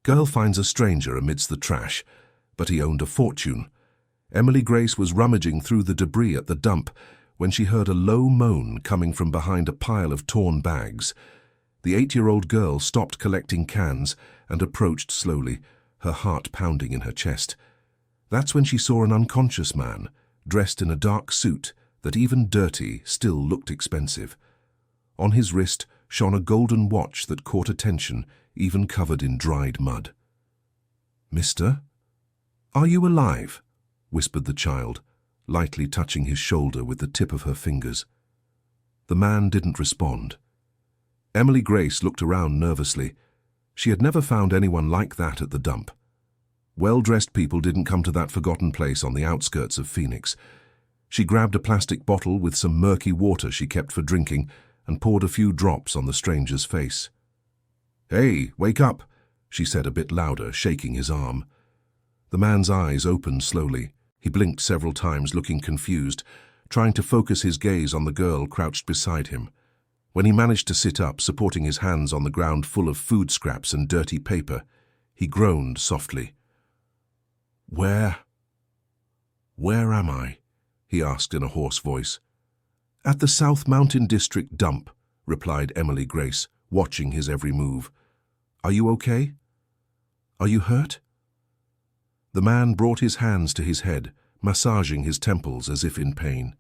Girl finds a stranger amidst the trash, but he owned a fortune. Emily Grace was rummaging through the debris at the dump when she heard a low moan coming from behind a pile of torn bags. The 8-year-old girl stopped collecting cans and approached slowly, her heart pounding in her chest. That's when she saw an unconscious man, dressed in a dark suit that, even dirty, still looked expensive. On his wrist shone a golden watch that caught attention, even covered in dried mud. "Mister, are you alive?" whispered the child, lightly touching his shoulder with the tip of her fingers. The man didn't respond. Emily Grace looked around nervously. She had never found anyone like that at the dump. Well-dressed people didn't come to that forgotten place on the outskirts of Phoenix. She grabbed a plastic bottle with some murky water she kept for drinking and poured a few drops on the stranger's face. "Hey, wake up," she said a bit louder, shaking his arm. The man's eyes opened slowly. He blinked several times, looking confused, trying to focus his gaze on the girl crouched beside him. When he managed to sit up, supporting his hands on the ground full of food scraps and dirty paper, he groaned softly. Where am I?" he asked in a hoarse voice. "At the South Mountain District dump," replied Emily Grace, watching his every move. "Are you okay? Are you hurt?" The man brought his hands to his head, massaging his temples as if in pain.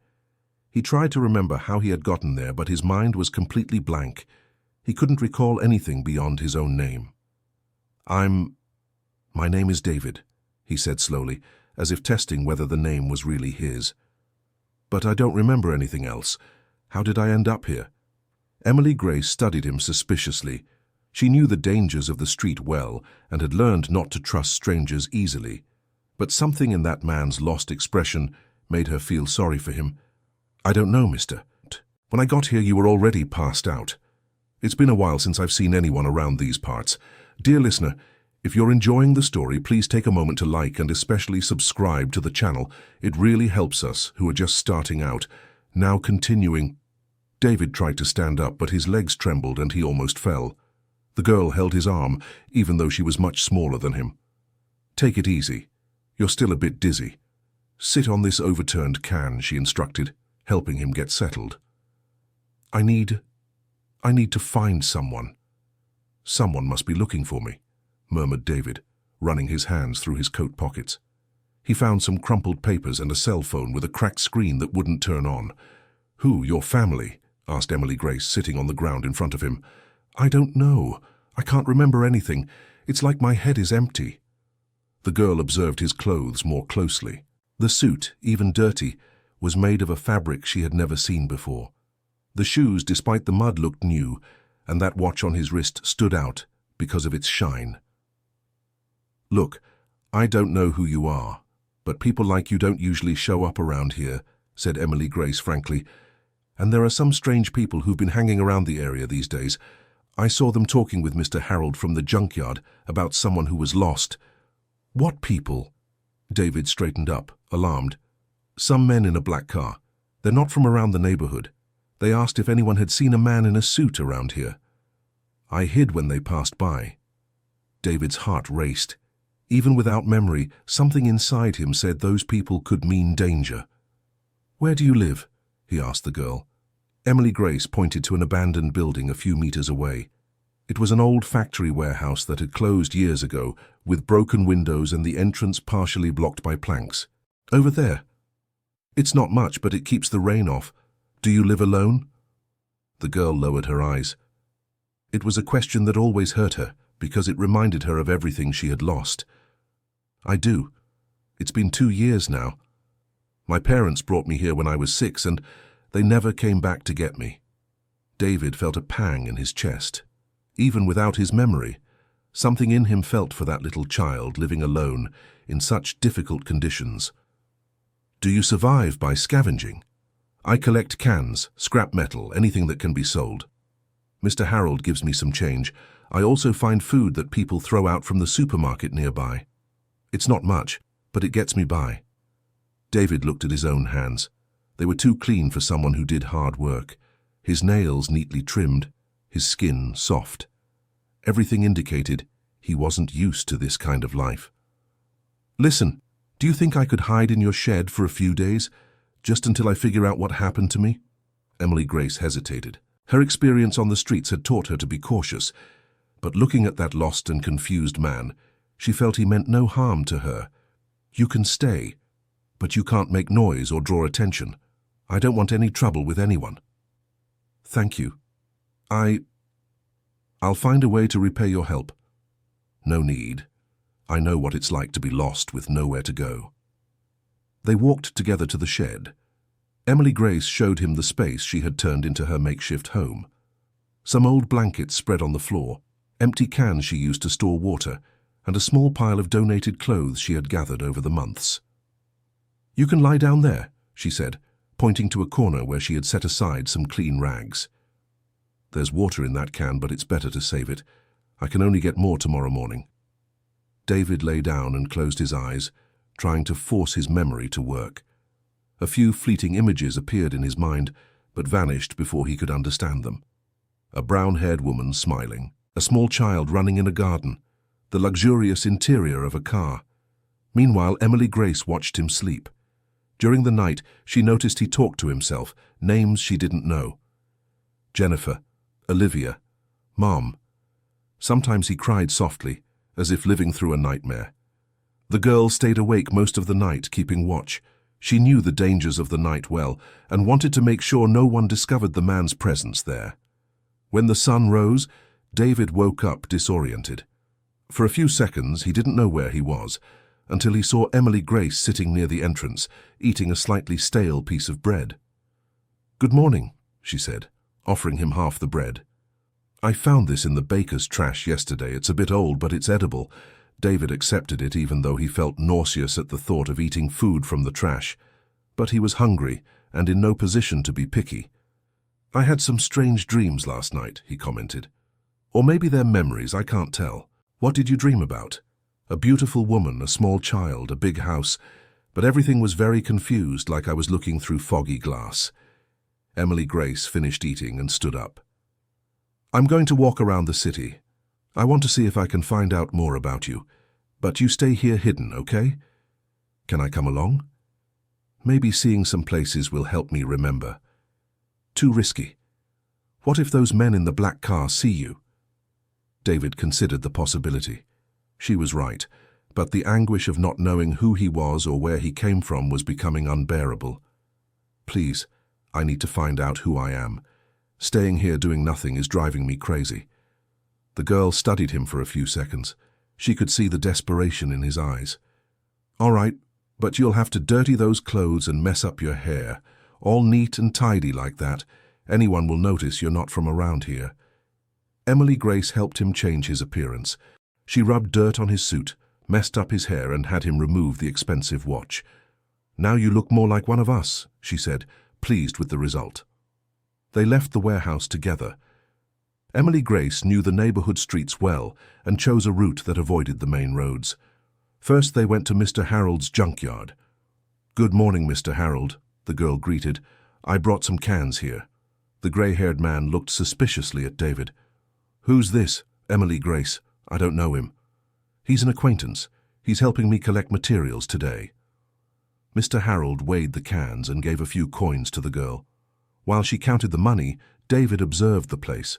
He tried to remember how he had gotten there, but his mind was completely blank. He couldn't recall anything beyond his own name. My name is David," he said slowly, as if testing whether the name was really his. "But I don't remember anything else. How did I end up here?" Emily Grace studied him suspiciously. She knew the dangers of the street well and had learned not to trust strangers easily. But something in that man's lost expression made her feel sorry for him. "I don't know, mister. When I got here, you were already passed out. It's been a while since I've seen anyone around these parts. Dear listener, if you're enjoying the story, please take a moment to like and especially subscribe to the channel. It really helps us, who are just starting out. Now continuing." David tried to stand up, but his legs trembled and he almost fell. The girl held his arm, even though she was much smaller than him. "Take it easy. You're still a bit dizzy. Sit on this overturned can," she instructed, helping him get settled. I need to find someone. Someone must be looking for me," murmured David, running his hands through his coat pockets. He found some crumpled papers and a cell phone with a cracked screen that wouldn't turn on. "Who, your family?" asked Emily Grace, sitting on the ground in front of him. "I don't know. I can't remember anything. It's like my head is empty." The girl observed his clothes more closely. The suit, even dirty, was made of a fabric she had never seen before. The shoes, despite the mud, looked new, and that watch on his wrist stood out because of its shine. "Look, I don't know who you are, but people like you don't usually show up around here," said Emily Grace frankly. "And there are some strange people who've been hanging around the area these days. I saw them talking with Mr. Harold from the junkyard about someone who was lost." "What people?" David straightened up, alarmed. "Some men in a black car. They're not from around the neighborhood. They asked if anyone had seen a man in a suit around here. I hid when they passed by." David's heart raced. Even without memory, something inside him said those people could mean danger. "Where do you live?" he asked the girl. Emily Grace pointed to an abandoned building a few meters away. It was an old factory warehouse that had closed years ago, with broken windows and the entrance partially blocked by planks. "Over there." "It's not much, but it keeps the rain off. Do you live alone?" The girl lowered her eyes. It was a question that always hurt her, because it reminded her of everything she had lost. "I do. It's been 2 years now. My parents brought me here when I was 6, and they never came back to get me." David felt a pang in his chest. Even without his memory, something in him felt for that little child living alone in such difficult conditions. "Do you survive by scavenging?" "I collect cans, scrap metal, anything that can be sold. Mr. Harold gives me some change. I also find food that people throw out from the supermarket nearby. It's not much, but it gets me by." David looked at his own hands. They were too clean for someone who did hard work. His nails neatly trimmed, his skin soft. Everything indicated He wasn't used to this kind of life. "Listen, do you think I could hide in your shed for a few days, just until I figure out what happened to me?" Emily Grace hesitated. Her experience on the streets had taught her to be cautious, but looking at that lost and confused man, she felt he meant no harm to her. "You can stay, but you can't make noise or draw attention. I don't want any trouble with anyone." "Thank you. I'll find a way to repay your help." "No need. I know what it's like to be lost with nowhere to go." They walked together to the shed. Emily Grace showed him the space she had turned into her makeshift home. Some old blankets spread on the floor, empty cans she used to store water, and a small pile of donated clothes she had gathered over the months. "You can lie down there," she said, pointing to a corner where she had set aside some clean rags. "There's water in that can, but it's better to save it. I can only get more tomorrow morning." David lay down and closed his eyes, trying to force his memory to work. A few fleeting images appeared in his mind, but vanished before he could understand them. A brown-haired woman smiling, a small child running in a garden, the luxurious interior of a car. Meanwhile, Emily Grace watched him sleep. During the night, she noticed he talked to himself, names she didn't know. Jennifer, Olivia, Mom. Sometimes he cried softly, as if living through a nightmare. The girl stayed awake most of the night, keeping watch. She knew the dangers of the night well and wanted to make sure no one discovered the man's presence there. When the sun rose, David woke up disoriented. For a few seconds, he didn't know where he was, until he saw Emily Grace sitting near the entrance, eating a slightly stale piece of bread. "Good morning," she said, offering him half the bread. "I found this in the baker's trash yesterday. It's a bit old, but it's edible." David accepted it even though he felt nauseous at the thought of eating food from the trash. But he was hungry and in no position to be picky. "I had some strange dreams last night," he commented. "Or maybe they're memories, I can't tell." "What did you dream about?" "A beautiful woman, a small child, a big house, but everything was very confused, like I was looking through foggy glass." Emily Grace finished eating and stood up. "I'm going to walk around the city. I want to see if I can find out more about you, but you stay here hidden, okay? Can I come along? Maybe seeing some places will help me remember." "Too risky. What if those men in the black car see you?" David considered the possibility. She was right, but the anguish of not knowing who he was or where he came from was becoming unbearable. "Please, I need to find out who I am. Staying here doing nothing is driving me crazy." The girl studied him for a few seconds. She could see the desperation in his eyes. "All right, but you'll have to dirty those clothes and mess up your hair. All neat and tidy like that. Anyone will notice you're not from around here." Emily Grace helped him change his appearance. She rubbed dirt on his suit, messed up his hair, and had him remove the expensive watch. "Now you look more like one of us," she said, pleased with the result. They left the warehouse together. Emily Grace knew the neighborhood streets well and chose a route that avoided the main roads. First, they went to Mr. Harold's junkyard. "Good morning, Mr. Harold," the girl greeted. "I brought some cans here." The gray-haired man looked suspiciously at David. "Who's this?" "Emily Grace. I don't know him." "He's an acquaintance. He's helping me collect materials today." Mr. Harold weighed the cans and gave a few coins to the girl. While she counted the money, David observed the place.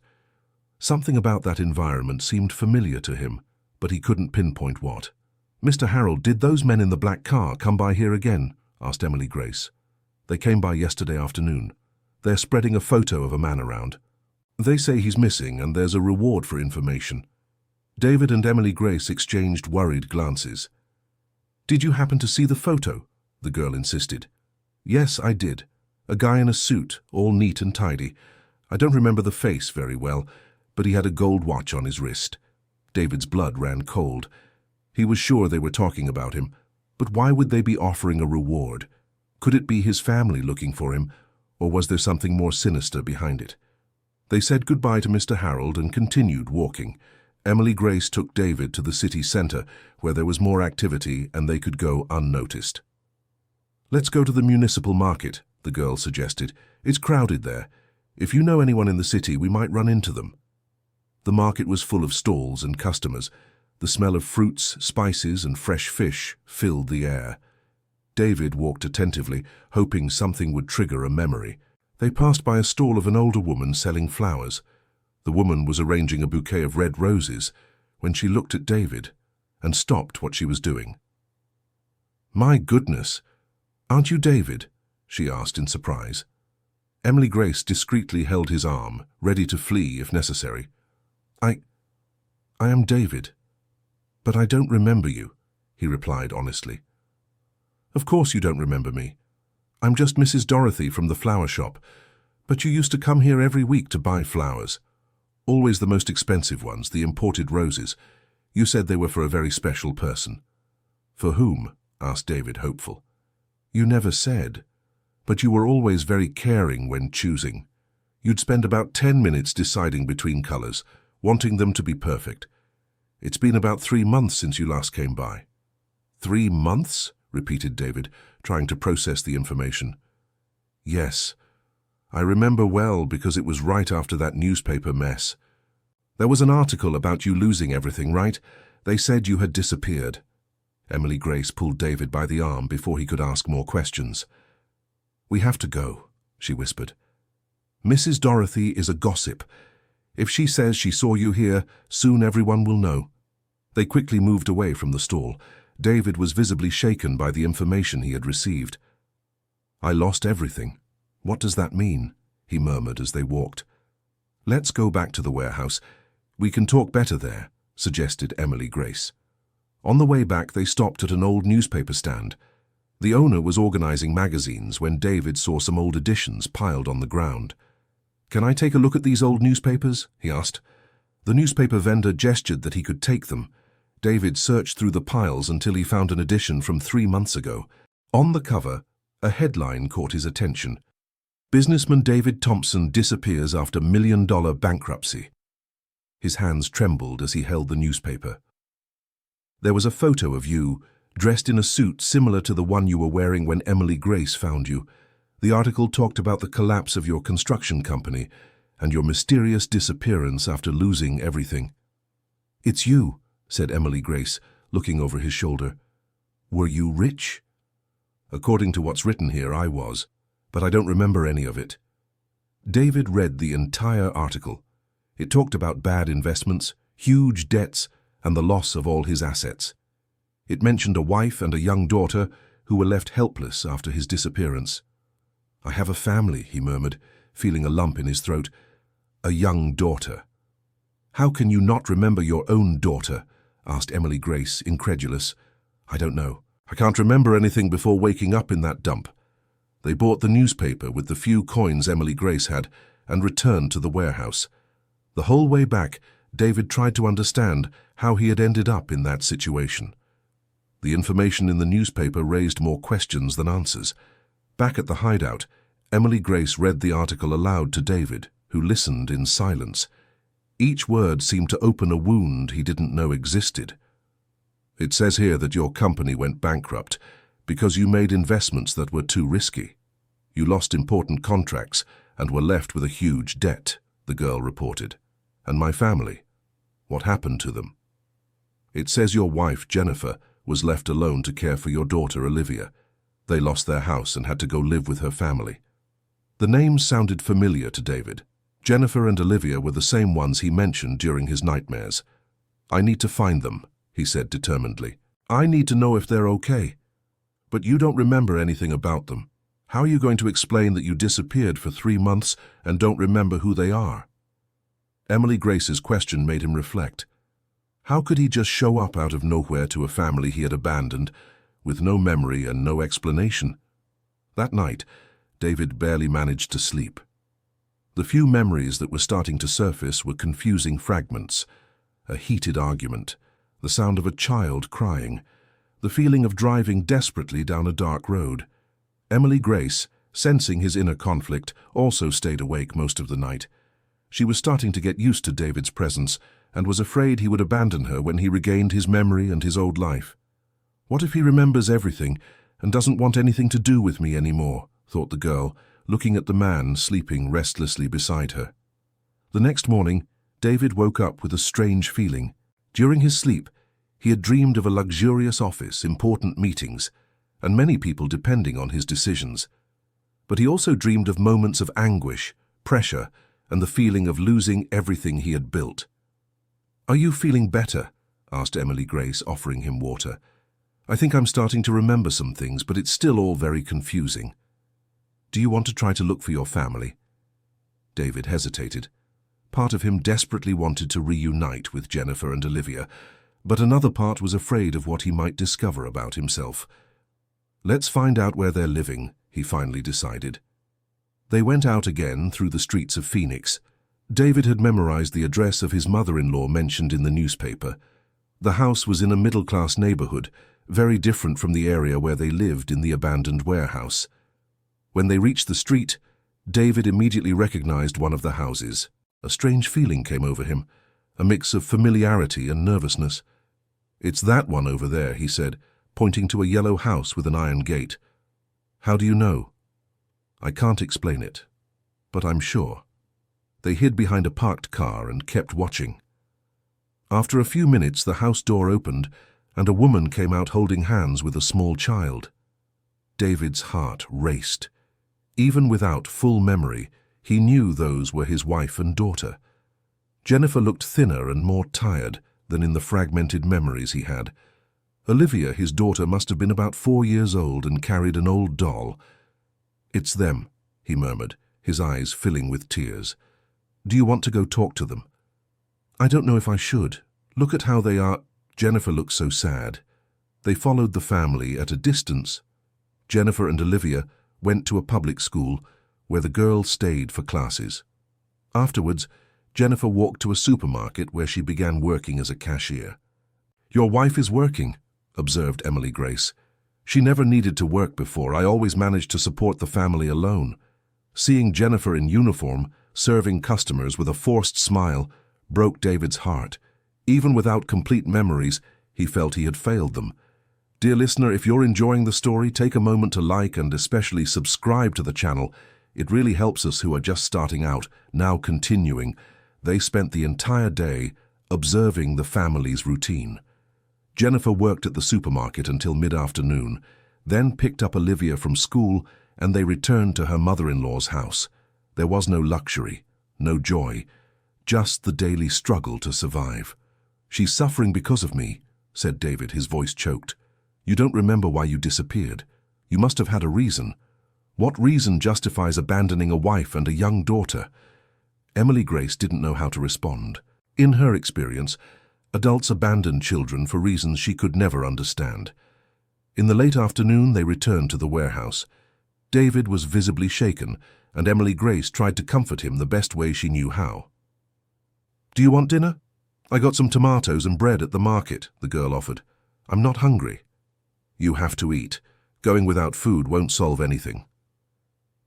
Something about that environment seemed familiar to him, but he couldn't pinpoint what. "Mr. Harold, did those men in the black car come by here again?" asked Emily Grace. "They came by yesterday afternoon. They're spreading a photo of a man around. They say he's missing and there's a reward for information." David and Emily Grace exchanged worried glances. "Did you happen to see the photo?" the girl insisted. "Yes, I did. A guy in a suit, all neat and tidy. I don't remember the face very well, but he had a gold watch on his wrist." David's blood ran cold. He was sure they were talking about him, but why would they be offering a reward? Could it be his family looking for him, or was there something more sinister behind it? They said goodbye to Mr. Harold and continued walking. Emily Grace took David to the city center, where there was more activity and they could go unnoticed. "Let's go to the municipal market," the girl suggested. "It's crowded there. If you know anyone in the city, we might run into them." The market was full of stalls and customers. The smell of fruits, spices, and fresh fish filled the air. David walked attentively, hoping something would trigger a memory. They passed by a stall of an older woman selling flowers. The woman was arranging a bouquet of red roses when she looked at David and stopped what she was doing. "My goodness, aren't you David?" she asked in surprise. Emily Grace discreetly held his arm, ready to flee if necessary. I am David, but I don't remember you," he replied honestly. "Of course you don't remember me. I'm just Mrs. Dorothy from the flower shop, but you used to come here every week to buy flowers. Always the most expensive ones, the imported roses. You said they were for a very special person." "For whom?" asked David, hopeful. "You never said, but you were always very caring when choosing. You'd spend about 10 minutes deciding between colors, wanting them to be perfect. It's been about 3 months since you last came by." "3 months?" repeated David, trying to process the information. "Yes, I remember well because it was right after that newspaper mess. There was an article about you losing everything, right? They said you had disappeared." Emily Grace pulled David by the arm before he could ask more questions. "We have to go," she whispered. "Mrs. Dorothy is a gossip. If she says she saw you here, soon everyone will know." They quickly moved away from the stall. David was visibly shaken by the information he had received. "I lost everything. What does that mean?" he murmured as they walked. "Let's go back to the warehouse. We can talk better there," suggested Emily Grace. On the way back, they stopped at an old newspaper stand. The owner was organizing magazines when David saw some old editions piled on the ground. "Can I take a look at these old newspapers?" he asked. The newspaper vendor gestured that he could take them. David searched through the piles until he found an edition from 3 months ago. On the cover, a headline caught his attention. "Businessman David Thompson disappears after $1 million bankruptcy." His hands trembled as he held the newspaper. There was a photo of you, dressed in a suit similar to the one you were wearing when Emily Grace found you. The article talked about the collapse of your construction company and your mysterious disappearance after losing everything. "It's you," said Emily Grace, looking over his shoulder. "Were you rich?" "According to what's written here, I was, but I don't remember any of it." David read the entire article. It talked about bad investments, huge debts, and the loss of all his assets. It mentioned a wife and a young daughter who were left helpless after his disappearance. "I have a family," he murmured, feeling a lump in his throat. "A young daughter." "How can you not remember your own daughter?" asked Emily Grace, incredulous. "I don't know. I can't remember anything before waking up in that dump." They bought the newspaper with the few coins Emily Grace had and returned to the warehouse. The whole way back, David tried to understand how he had ended up in that situation. The information in the newspaper raised more questions than answers. Back at the hideout, Emily Grace read the article aloud to David, who listened in silence. Each word seemed to open a wound he didn't know existed. "It says here that your company went bankrupt because you made investments that were too risky. You lost important contracts and were left with a huge debt," the girl reported. "And my family? What happened to them?" "It says your wife, Jennifer, was left alone to care for your daughter, Olivia. They lost their house and had to go live with her family." The names sounded familiar to David. Jennifer and Olivia were the same ones he mentioned during his nightmares. "I need to find them," he said determinedly. "I need to know if they're okay. But you don't remember anything about them. How are you going to explain that you disappeared for 3 months and don't remember who they are?" Emily Grace's question made him reflect. How could he just show up out of nowhere to a family he had abandoned, with no memory and no explanation? That night, David barely managed to sleep. The few memories that were starting to surface were confusing fragments: a heated argument, the sound of a child crying, the feeling of driving desperately down a dark road. Emily Grace, sensing his inner conflict, also stayed awake most of the night. She was starting to get used to David's presence and was afraid he would abandon her when he regained his memory and his old life. "What if he remembers everything and doesn't want anything to do with me anymore?" thought the girl, looking at the man sleeping restlessly beside her. The next morning, David woke up with a strange feeling. During his sleep, He had dreamed of a luxurious office, important meetings, and many people depending on his decisions. But he also dreamed of moments of anguish, pressure, and the feeling of losing everything he had built. "Are you feeling better?" asked Emily Grace, offering him water. "I think I'm starting to remember some things, but it's still all very confusing. Do you want to try to look for your family?" David hesitated. Part of him desperately wanted to reunite with Jennifer and Olivia, but another part was afraid of what he might discover about himself. "Let's find out where they're living," he finally decided. They went out again through the streets of Phoenix. David had memorized the address of his mother-in-law mentioned in the newspaper. The house was in a middle-class neighborhood, very different from the area where they lived in the abandoned warehouse. When they reached the street, David immediately recognized one of the houses. A strange feeling came over him, a mix of familiarity and nervousness. "It's that one over there," he said, pointing to a yellow house with an iron gate. "How do you know?" "I can't explain it, but I'm sure." They hid behind a parked car and kept watching. After a few minutes, the house door opened and a woman came out holding hands with a small child. David's heart raced. Even without full memory, he knew those were his wife and daughter. Jennifer looked thinner and more tired than in the fragmented memories he had. Olivia, his daughter, must have been about 4 years old and carried an old doll. "It's them," he murmured, his eyes filling with tears. "Do you want to go talk to them?" "I don't know if I should. Look at how they are." Jennifer looked so sad. They followed the family at a distance. Jennifer and Olivia went to a public school where the girl stayed for classes. Afterwards, Jennifer walked to a supermarket where she began working as a cashier. "Your wife is working," observed Emily Grace. "She never needed to work before. I always managed to support the family alone." Seeing Jennifer in uniform, serving customers with a forced smile, broke David's heart. Even without complete memories, he felt he had failed them. Dear listener, if you're enjoying the story, take a moment to like and especially subscribe to the channel. It really helps us who are just starting out, now continuing. They spent the entire day observing the family's routine. Jennifer worked at the supermarket until mid-afternoon, then picked up Olivia from school, and they returned to her mother-in-law's house. There was no luxury, no joy, just the daily struggle to survive. "She's suffering because of me," said David, his voice choked. "You don't remember why you disappeared. You must have had a reason. What reason justifies abandoning a wife and a young daughter?" Emily Grace didn't know how to respond. In her experience, adults abandoned children for reasons she could never understand. In the late afternoon, they returned to the warehouse. David was visibly shaken, and Emily Grace tried to comfort him the best way she knew how. "Do you want dinner? I got some tomatoes and bread at the market," the girl offered. "I'm not hungry." "You have to eat. Going without food won't solve anything."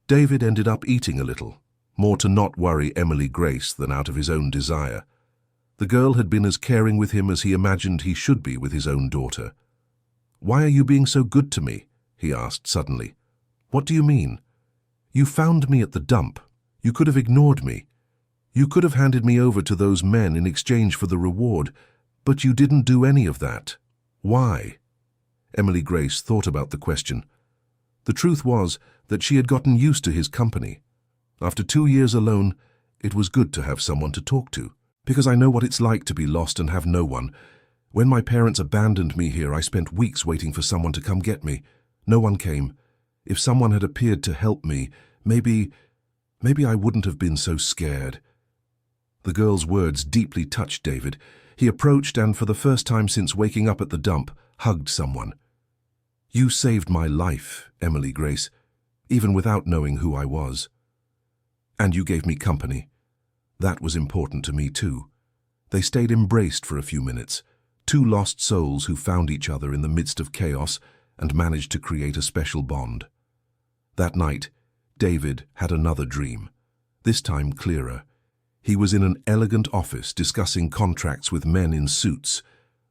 David ended up eating a little, more to not worry Emily Grace than out of his own desire. The girl had been as caring with him as he imagined he should be with his own daughter. "Why are you being so good to me?" he asked suddenly. "What do you mean? You found me at the dump. You could have ignored me. You could have handed me over to those men in exchange for the reward, but you didn't do any of that. Why?" Emily Grace thought about the question. The truth was that she had gotten used to his company. After 2 years alone, it was good to have someone to talk to. "Because I know what it's like to be lost and have no one. When my parents abandoned me here, I spent weeks waiting for someone to come get me. No one came. If someone had appeared to help me, maybe I wouldn't have been so scared." The girl's words deeply touched David. He approached and, for the first time since waking up at the dump, hugged someone. "You saved my life, Emily Grace, even without knowing who I was. And you gave me company. That was important to me too." They stayed embraced for a few minutes, two lost souls who found each other in the midst of chaos and managed to create a special bond. That night, David had another dream, this time clearer. He was in an elegant office discussing contracts with men in suits.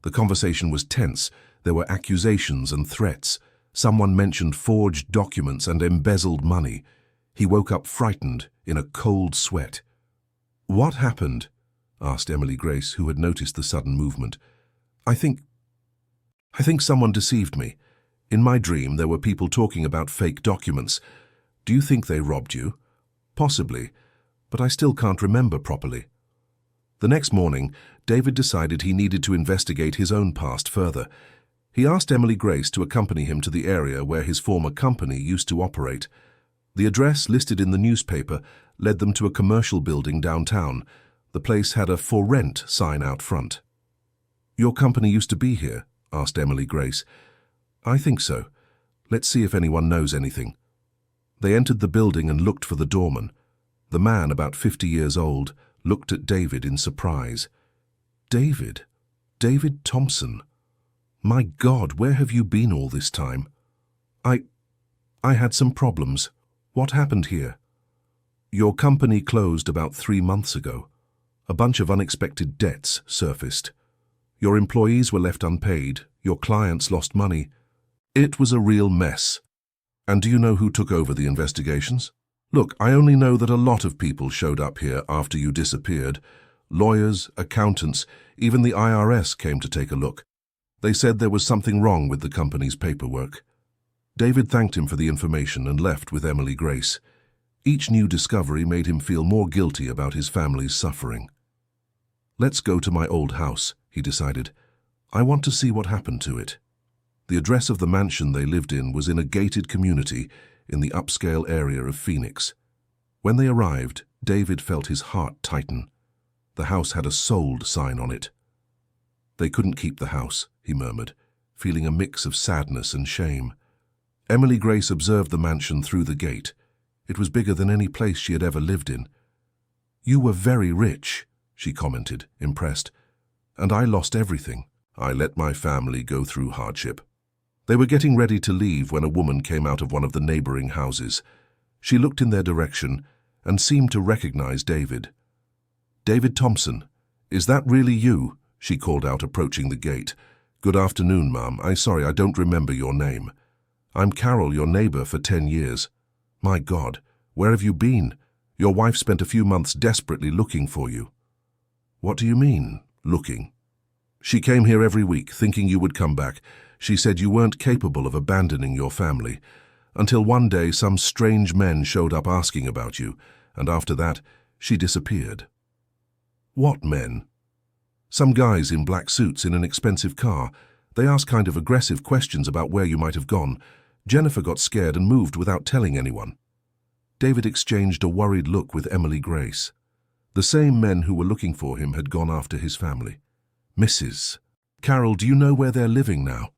The conversation was tense. There were accusations and threats. Someone mentioned forged documents and embezzled money. He woke up frightened, in a cold sweat. "What happened?" asked Emily Grace, who had noticed the sudden movement. I think I think someone deceived me. In my dream, there were people talking about fake documents. Do you think they robbed you? Possibly, but I still can't remember properly. The next morning, David decided he needed to investigate his own past further. He asked Emily Grace to accompany him to the area where his former company used to operate. The address listed in the newspaper led them to a commercial building downtown. The place had a "For Rent" sign out front. "Your company used to be here?" asked Emily Grace. "I think so. Let's see if anyone knows anything." They entered the building and looked for the doorman. The man, about 50 years old, looked at David in surprise. "David? David Thompson? My God, where have you been all this time?" I had some problems. What happened here?" "Your company closed about 3 months ago. A bunch of unexpected debts surfaced. Your employees were left unpaid. Your clients lost money. It was a real mess." "And do you know who took over the investigations?" "Look, I only know that a lot of people showed up here after you disappeared. Lawyers, accountants, even the IRS came to take a look. They said there was something wrong with the company's paperwork." David thanked him for the information and left with Emily Grace. Each new discovery made him feel more guilty about his family's suffering. "Let's go to my old house," he decided. "I want to see what happened to it." The address of the mansion they lived in was in a gated community in the upscale area of Phoenix. When they arrived, David felt his heart tighten. The house had a "Sold" sign on it. "They couldn't keep the house," he murmured, feeling a mix of sadness and shame. Emily Grace observed the mansion through the gate. It was bigger than any place she had ever lived in. "You were very rich," she commented, impressed. "And I lost everything. I let my family go through hardship." They were getting ready to leave when a woman came out of one of the neighboring houses. She looked in their direction and seemed to recognize David. "David Thompson, is that really you?" she called out, approaching the gate. "Good afternoon, ma'am. Sorry, I don't remember your name. I'm Carol, your neighbor for 10 years. My God, where have you been? Your wife spent a few months desperately looking for you." "What do you mean, looking?" "She came here every week, thinking you would come back. She said you weren't capable of abandoning your family. Until one day some strange men showed up asking about you, and after that, she disappeared." "What men?" "Some guys in black suits in an expensive car. They asked kind of aggressive questions about where you might have gone. Jennifer got scared and moved without telling anyone." David exchanged a worried look with Emily Grace. The same men who were looking for him had gone after his family. "Mrs. Carol, do you know where they're living now?"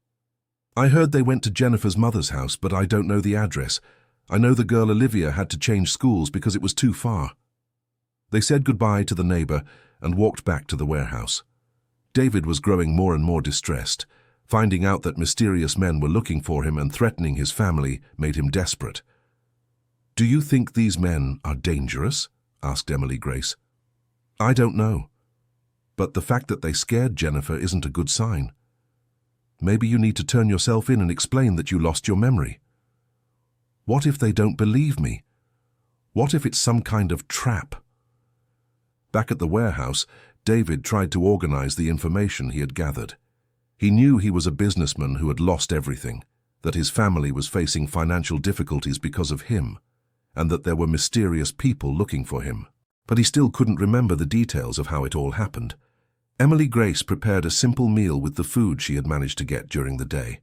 "I heard they went to Jennifer's mother's house, but I don't know the address. I know the girl Olivia had to change schools because it was too far." They said goodbye to the neighbor and walked back to the warehouse. David was growing more and more distressed. Finding out that mysterious men were looking for him and threatening his family made him desperate. "Do you think these men are dangerous?" asked Emily Grace. "I don't know. But the fact that they scared Jennifer isn't a good sign. Maybe you need to turn yourself in and explain that you lost your memory. What if they don't believe me? What if it's some kind of trap?" Back at the warehouse, David tried to organize the information he had gathered. He knew he was a businessman who had lost everything, that his family was facing financial difficulties because of him, and that there were mysterious people looking for him. But he still couldn't remember the details of how it all happened. Emily Grace prepared a simple meal with the food she had managed to get during the day.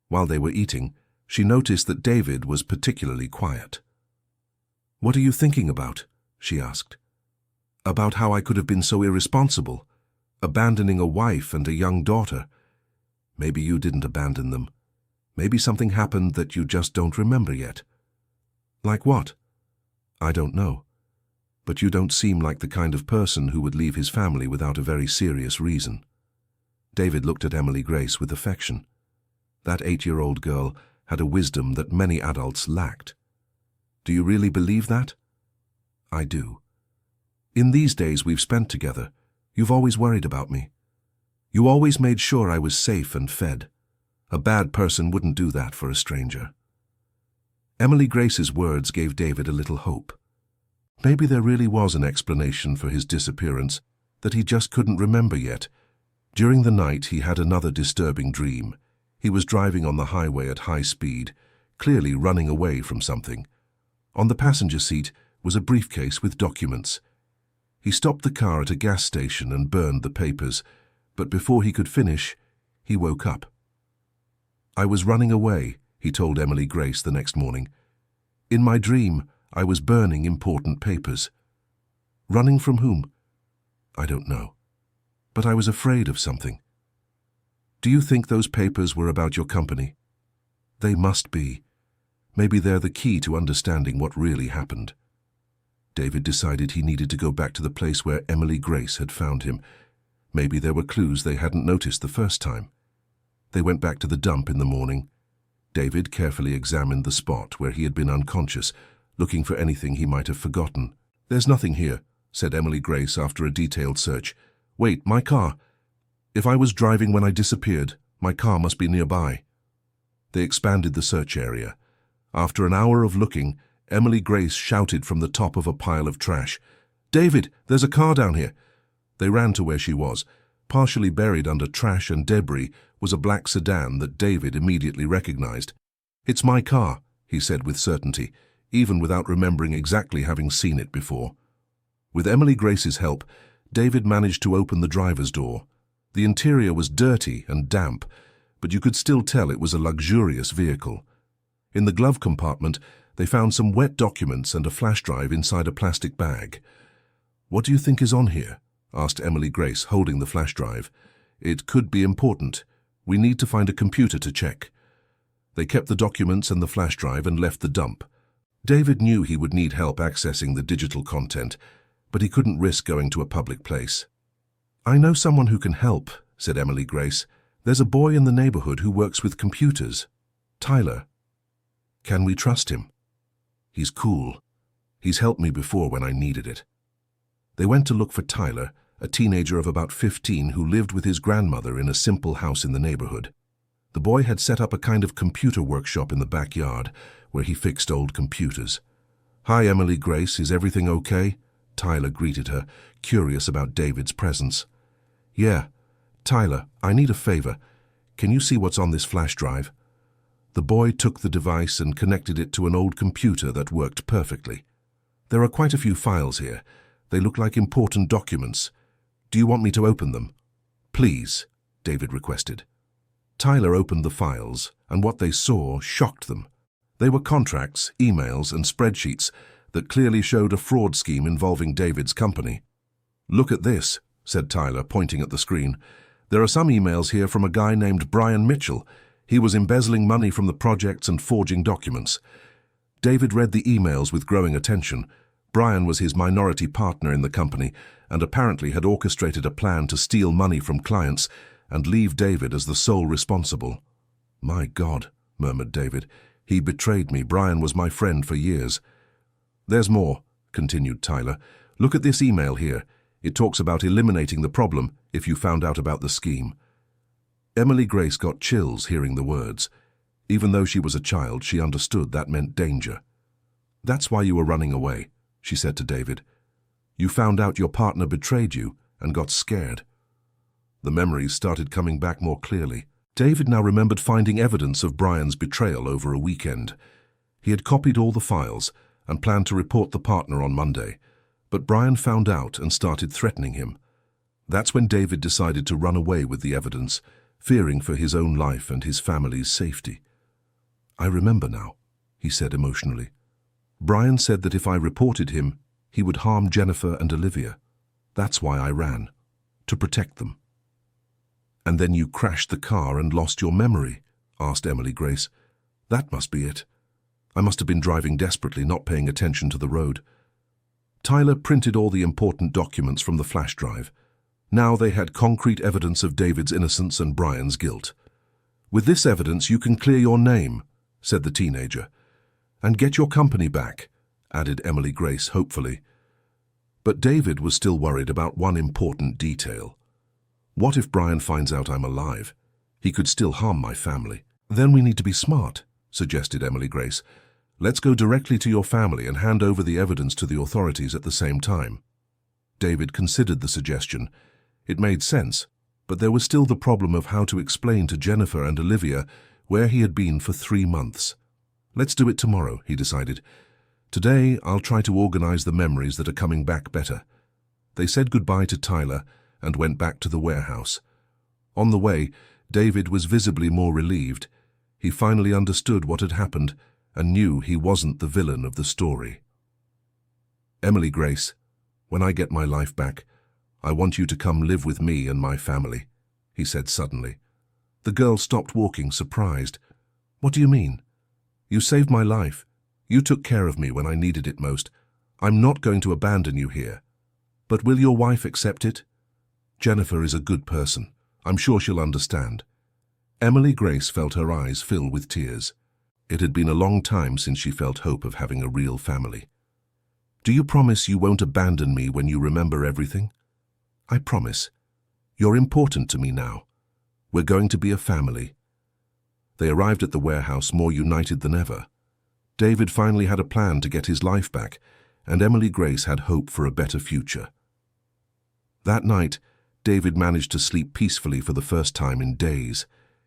While they were eating, she noticed that David was particularly quiet. "What are you thinking about?" she asked. "About how I could have been so irresponsible, abandoning a wife and a young daughter. Maybe you didn't abandon them. Maybe something happened that you just don't remember yet." "Like what?" "I don't know. But you don't seem like the kind of person who would leave his family without a very serious reason." David looked at Emily Grace with affection. That 8-year-old girl had a wisdom that many adults lacked. "Do you really believe that?" "I do. In these days we've spent together, you've always worried about me. You always made sure I was safe and fed. A bad person wouldn't do that for a stranger." Emily Grace's words gave David a little hope. Maybe there really was an explanation for his disappearance that he just couldn't remember yet. During the night, he had another disturbing dream. He was driving on the highway at high speed, clearly running away from something. On the passenger seat was a briefcase with documents. He stopped the car at a gas station and burned the papers, but before he could finish, he woke up. "I was running away," he told Emily Grace the next morning. "In my dream, I was burning important papers." "Running from whom?" "I don't know. But I was afraid of something." "Do you think those papers were about your company?" "They must be. Maybe they're the key to understanding what really happened." David decided he needed to go back to the place where Emily Grace had found him. Maybe there were clues they hadn't noticed the first time. They went back to the dump in the morning. David carefully examined the spot where he had been unconscious, looking for anything he might have forgotten. "There's nothing here," said Emily Grace after a detailed search. "Wait, my car. If I was driving when I disappeared, my car must be nearby." They expanded the search area. After an hour of looking, Emily Grace shouted from the top of a pile of trash, "David, there's a car down here." They ran to where she was. Partially buried under trash and debris was a black sedan that David immediately recognized. "It's my car," he said with certainty, even without remembering exactly having seen it before. With Emily Grace's help, David managed to open the driver's door. The interior was dirty and damp, but you could still tell it was a luxurious vehicle. In the glove compartment, they found some wet documents and a flash drive inside a plastic bag. "What do you think is on here?" asked Emily Grace, holding the flash drive. "It could be important. We need to find a computer to check." They kept the documents and the flash drive and left the dump. David knew he would need help accessing the digital content, but he couldn't risk going to a public place. "I know someone who can help," said Emily Grace. "There's a boy in the neighborhood who works with computers. Tyler. Can we trust him? He's cool. He's helped me before when I needed it." They went to look for Tyler, a teenager of about 15 who lived with his grandmother in a simple house in the neighborhood. The boy had set up a kind of computer workshop in the backyard where he fixed old computers. "Hi, Emily Grace, is everything okay?" Tyler greeted her, curious about David's presence. "Yeah. Tyler, I need a favor. Can you see what's on this flash drive?" The boy took the device and connected it to an old computer that worked perfectly. "There are quite a few files here. They look like important documents. Do you want me to open them?" "Please," David requested. Tyler opened the files, and what they saw shocked them. They were contracts, emails, and spreadsheets that clearly showed a fraud scheme involving David's company. "Look at this," said Tyler, pointing at the screen. "There are some emails here from a guy named Brian Mitchell. He was embezzling money from the projects and forging documents." David read the emails with growing attention. Brian was his minority partner in the company and apparently had orchestrated a plan to steal money from clients and leave David as the sole responsible. "My God," murmured David. "He betrayed me. Brian was my friend for years." "There's more," continued Tyler. "Look at this email here. It talks about eliminating the problem if you found out about the scheme." Emily Grace got chills hearing the words. Even though she was a child, she understood that meant danger. "That's why you were running away," she said to David. "You found out your partner betrayed you and got scared." The memories started coming back more clearly. David now remembered finding evidence of Brian's betrayal over a weekend. He had copied all the files and planned to report the partner on Monday, but Brian found out and started threatening him. That's when David decided to run away with the evidence, fearing for his own life and his family's safety. "I remember now," he said emotionally. "Brian said that if I reported him, he would harm Jennifer and Olivia. That's why I ran, to protect them." "And then you crashed the car and lost your memory?" asked Emily Grace. "That must be it. I must have been driving desperately, not paying attention to the road." Tyler printed all the important documents from the flash drive. Now they had concrete evidence of David's innocence and Brian's guilt. "With this evidence, you can clear your name," said the teenager. "And get your company back," added Emily Grace hopefully. But David was still worried about one important detail. "What if Brian finds out I'm alive? He could still harm my family." "Then we need to be smart," suggested Emily Grace. "Let's go directly to your family and hand over the evidence to the authorities at the same time." David considered the suggestion. It made sense. But there was still the problem of how to explain to Jennifer and Olivia where he had been for 3 months. Let's do it tomorrow, he decided. Today, I'll try to organize the memories that are coming back better. They said goodbye to Tyler and went back to the warehouse. On the way, David was visibly more relieved. He finally understood what had happened and knew he wasn't the villain of the story. Emily Grace, when I get my life back, I want you to come live with me and my family, he said suddenly. The girl stopped walking, surprised. What do you mean? You saved my life. You took care of me when I needed it most. I'm not going to abandon you here. But will your wife accept it? Jennifer is a good person. I'm sure she'll understand. Emily Grace felt her eyes fill with tears. It had been a long time since she felt hope of having a real family. Do you promise you won't abandon me when you remember everything? I promise. You're important to me now. We're going to be a family. They arrived at the warehouse more united than ever. David finally had a plan to get his life back, and Emily Grace had hope for a better future. That night, David managed to sleep peacefully for the first time in days.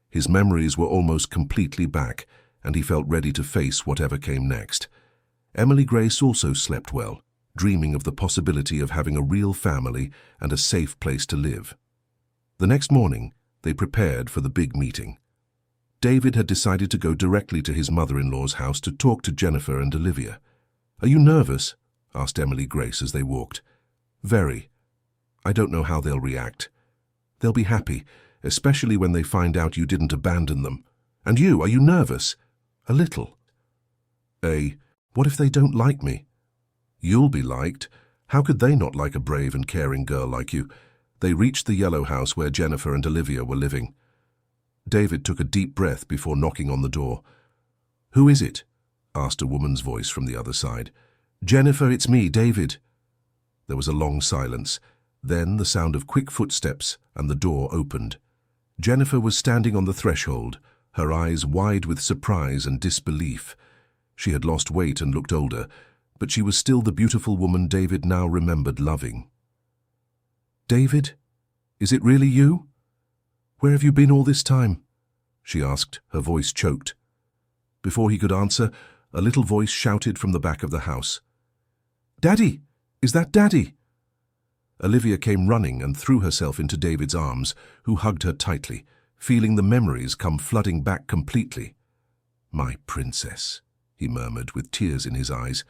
His memories were almost completely back, and he felt ready to face whatever came next. Emily Grace also slept well, dreaming of the possibility of having a real family and a safe place to live. The next morning, they prepared for the big meeting. David had decided to go directly to his mother-in-law's house to talk to Jennifer and Olivia. "Are you nervous?" asked Emily Grace as they walked. "Very. I don't know how they'll react. They'll be happy, especially when they find out you didn't abandon them. And you, are you nervous?" "A little." What if they don't like me?" "You'll be liked. How could they not like a brave and caring girl like you?" They reached the yellow house where Jennifer and Olivia were living. David took a deep breath before knocking on the door. "Who is it?" asked a woman's voice from the other side. "Jennifer, it's me, David." There was a long silence. Then the sound of quick footsteps, and the door opened. Jennifer was standing on the threshold, her eyes wide with surprise and disbelief. She had lost weight and looked older, but she was still the beautiful woman David now remembered loving. "David, is it really you? Where have you been all this time?" she asked, her voice choked. Before he could answer, a little voice shouted from the back of the house. "Daddy! Is that Daddy?" Olivia came running and threw herself into David's arms, who hugged her tightly, feeling the memories come flooding back completely. "My princess," he murmured with tears in his eyes.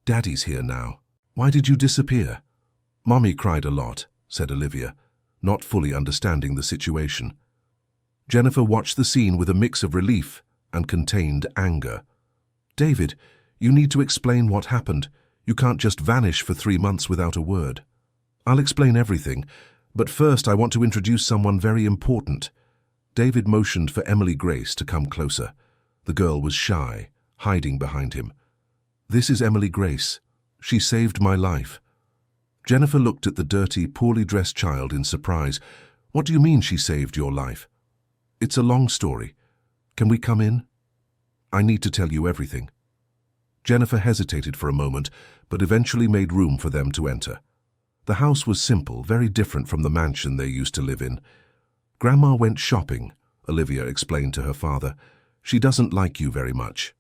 "Daddy's here now. Why did you disappear?" "Mommy cried a lot," said Olivia, not fully understanding the situation. Jennifer watched the scene with a mix of relief and contained anger. "David, you need to explain what happened. You can't just vanish for 3 months without a word." "I'll explain everything, but first I want to introduce someone very important." David motioned for Emily Grace to come closer. The girl was shy, hiding behind him. "This is Emily Grace. She saved my life." Jennifer looked at the dirty, poorly dressed child in surprise. "What do you mean she saved your life?" "It's a long story. Can we come in?" "I need to tell you everything." Jennifer hesitated for a moment, but eventually made room for them to enter. The house was simple, very different from the mansion they used to live in. "Grandma went shopping," Olivia explained to her father. "She doesn't like you very much."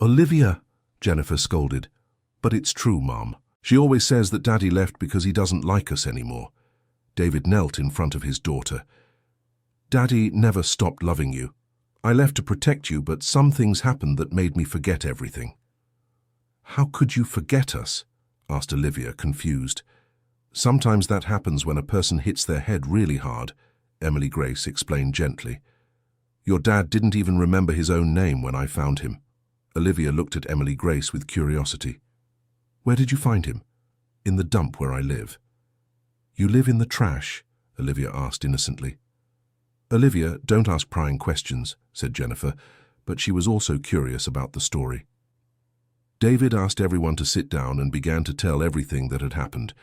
"Olivia," Jennifer scolded. "But it's true, Mom. She always says that Daddy left because he doesn't like us anymore." David knelt in front of his daughter. "Daddy never stopped loving you. I left to protect you, but some things happened that made me forget everything." "How could you forget us?" asked Olivia, confused. "Sometimes that happens when a person hits their head really hard," Emily Grace explained gently. "Your dad didn't even remember his own name when I found him." Olivia looked at Emily Grace with curiosity. "Where did you find him?" "In the dump where I live." "You live in the trash?" Olivia asked innocently. "Olivia, don't ask prying questions," said Jennifer, but she was also curious about the story. David asked everyone to sit down and began to tell everything that had happened.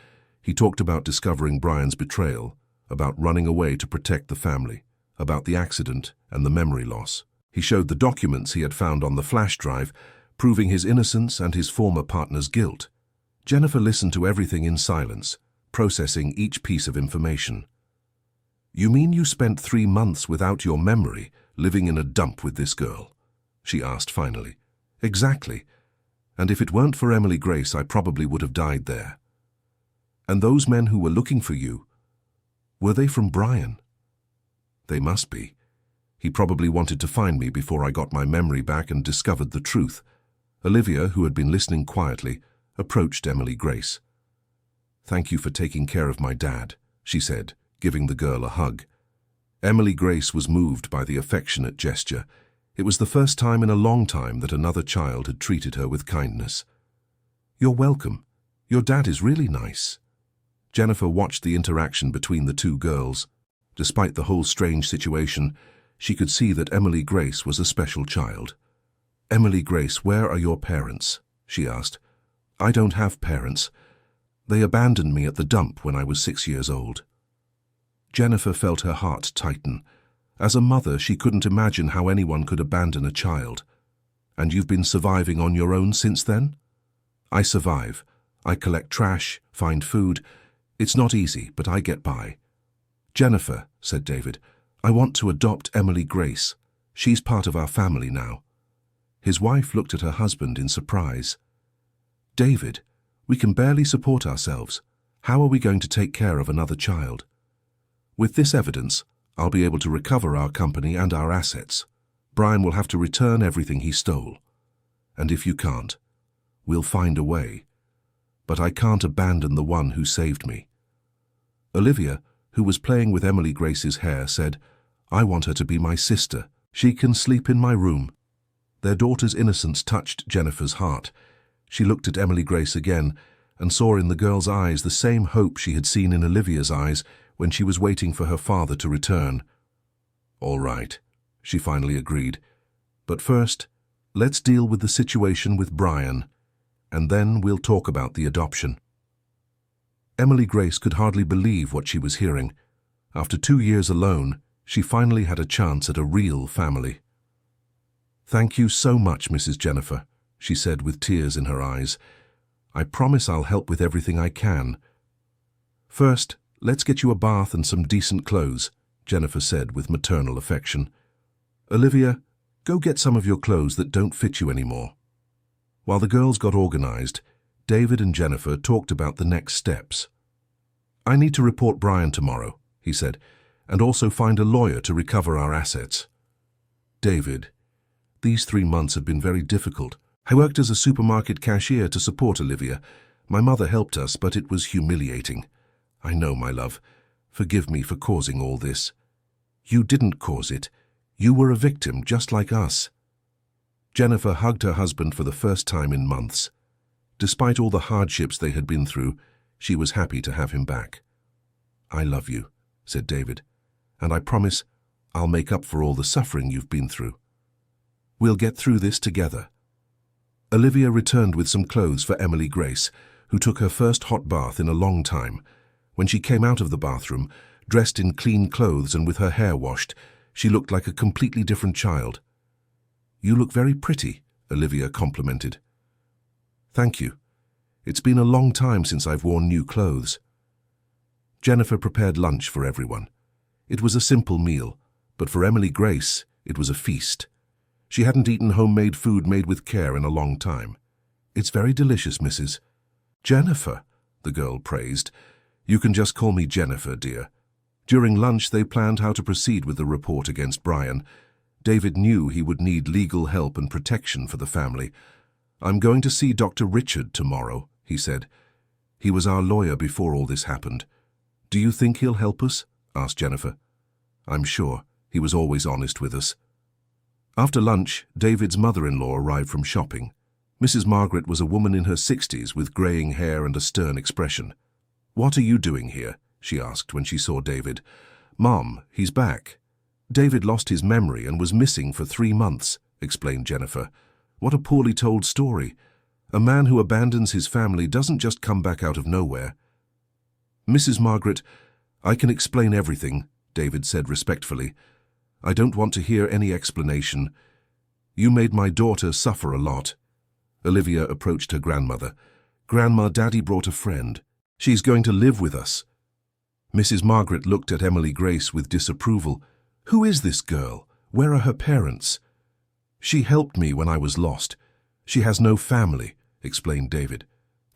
He talked about discovering Brian's betrayal, about running away to protect the family, about the accident and the memory loss. He showed the documents he had found on the flash drive, proving his innocence and his former partner's guilt. Jennifer listened to everything in silence, processing each piece of information. You mean you spent 3 months without your memory, living in a dump with this girl? She asked finally. Exactly. And if it weren't for Emily Grace, I probably would have died there. And those men who were looking for you, were they from Brian? They must be. He probably wanted to find me before I got my memory back and discovered the truth. Olivia, who had been listening quietly, approached Emily Grace. Thank you for taking care of my dad, she said, giving the girl a hug. Emily Grace was moved by the affectionate gesture. It was the first time in a long time that another child had treated her with kindness. You're welcome. Your dad is really nice. Jennifer watched the interaction between the two girls. Despite the whole strange situation, she could see that Emily Grace was a special child. Emily Grace, where are your parents? She asked. I don't have parents. They abandoned me at the dump when I was 6 years old. Jennifer felt her heart tighten. As a mother, she couldn't imagine how anyone could abandon a child. And you've been surviving on your own since then? I survive. I collect trash, find food. It's not easy, but I get by. Jennifer, said David, I want to adopt Emily Grace. She's part of our family now. His wife looked at her husband in surprise. David, we can barely support ourselves. How are we going to take care of another child? With this evidence, I'll be able to recover our company and our assets. Brian will have to return everything he stole. And if you can't, we'll find a way. But I can't abandon the one who saved me. Olivia, who was playing with Emily Grace's hair, said, I want her to be my sister. She can sleep in my room. Their daughter's innocence touched Jennifer's heart. She looked at Emily Grace again and saw in the girl's eyes the same hope she had seen in Olivia's eyes when she was waiting for her father to return. All right, she finally agreed. But first, let's deal with the situation with Brian, and then we'll talk about the adoption. Emily Grace could hardly believe what she was hearing. After 2 years alone, she finally had a chance at a real family. Thank you so much, Mrs. Jennifer, she said with tears in her eyes. I promise I'll help with everything I can. First, let's get you a bath and some decent clothes, Jennifer said with maternal affection. Olivia, go get some of your clothes that don't fit you anymore. While the girls got organized, David and Jennifer talked about the next steps. I need to report Brian tomorrow, he said, and also find a lawyer to recover our assets. David, these 3 months have been very difficult. I worked as a supermarket cashier to support Olivia. My mother helped us, but it was humiliating. I know, my love. Forgive me for causing all this. You didn't cause it. You were a victim, just like us. Jennifer hugged her husband for the first time in months. Despite all the hardships they had been through, she was happy to have him back. I love you, said David, and I promise I'll make up for all the suffering you've been through. We'll get through this together. Olivia returned with some clothes for Emily Grace, who took her first hot bath in a long time. When she came out of the bathroom, dressed in clean clothes and with her hair washed, she looked like a completely different child. You look very pretty, Olivia complimented. Thank you. It's been a long time since I've worn new clothes. Jennifer prepared lunch for everyone. It was a simple meal, but for Emily Grace, it was a feast. She hadn't eaten homemade food made with care in a long time. It's very delicious, Mrs. Jennifer, the girl praised. You can just call me Jennifer, dear. During lunch, they planned how to proceed with the report against Brian. David knew he would need legal help and protection for the family. I'm going to see Dr. Richard tomorrow, he said. He was our lawyer before all this happened. Do you think he'll help us? Asked Jennifer. I'm sure. He was always honest with us. After lunch, David's mother-in-law arrived from shopping. Mrs. Margaret was a woman in her 60s with greying hair and a stern expression. What are you doing here? She asked when she saw David. Mom, he's back. David lost his memory and was missing for 3 months, explained Jennifer. What a poorly told story. A man who abandons his family doesn't just come back out of nowhere. Mrs. Margaret, I can explain everything, David said respectfully. I don't want to hear any explanation. You made my daughter suffer a lot. Olivia approached her grandmother. Grandma, Daddy brought a friend. She's going to live with us. Mrs. Margaret looked at Emily Grace with disapproval. "Who is this girl? Where are her parents?" "She helped me when I was lost. She has no family," explained David.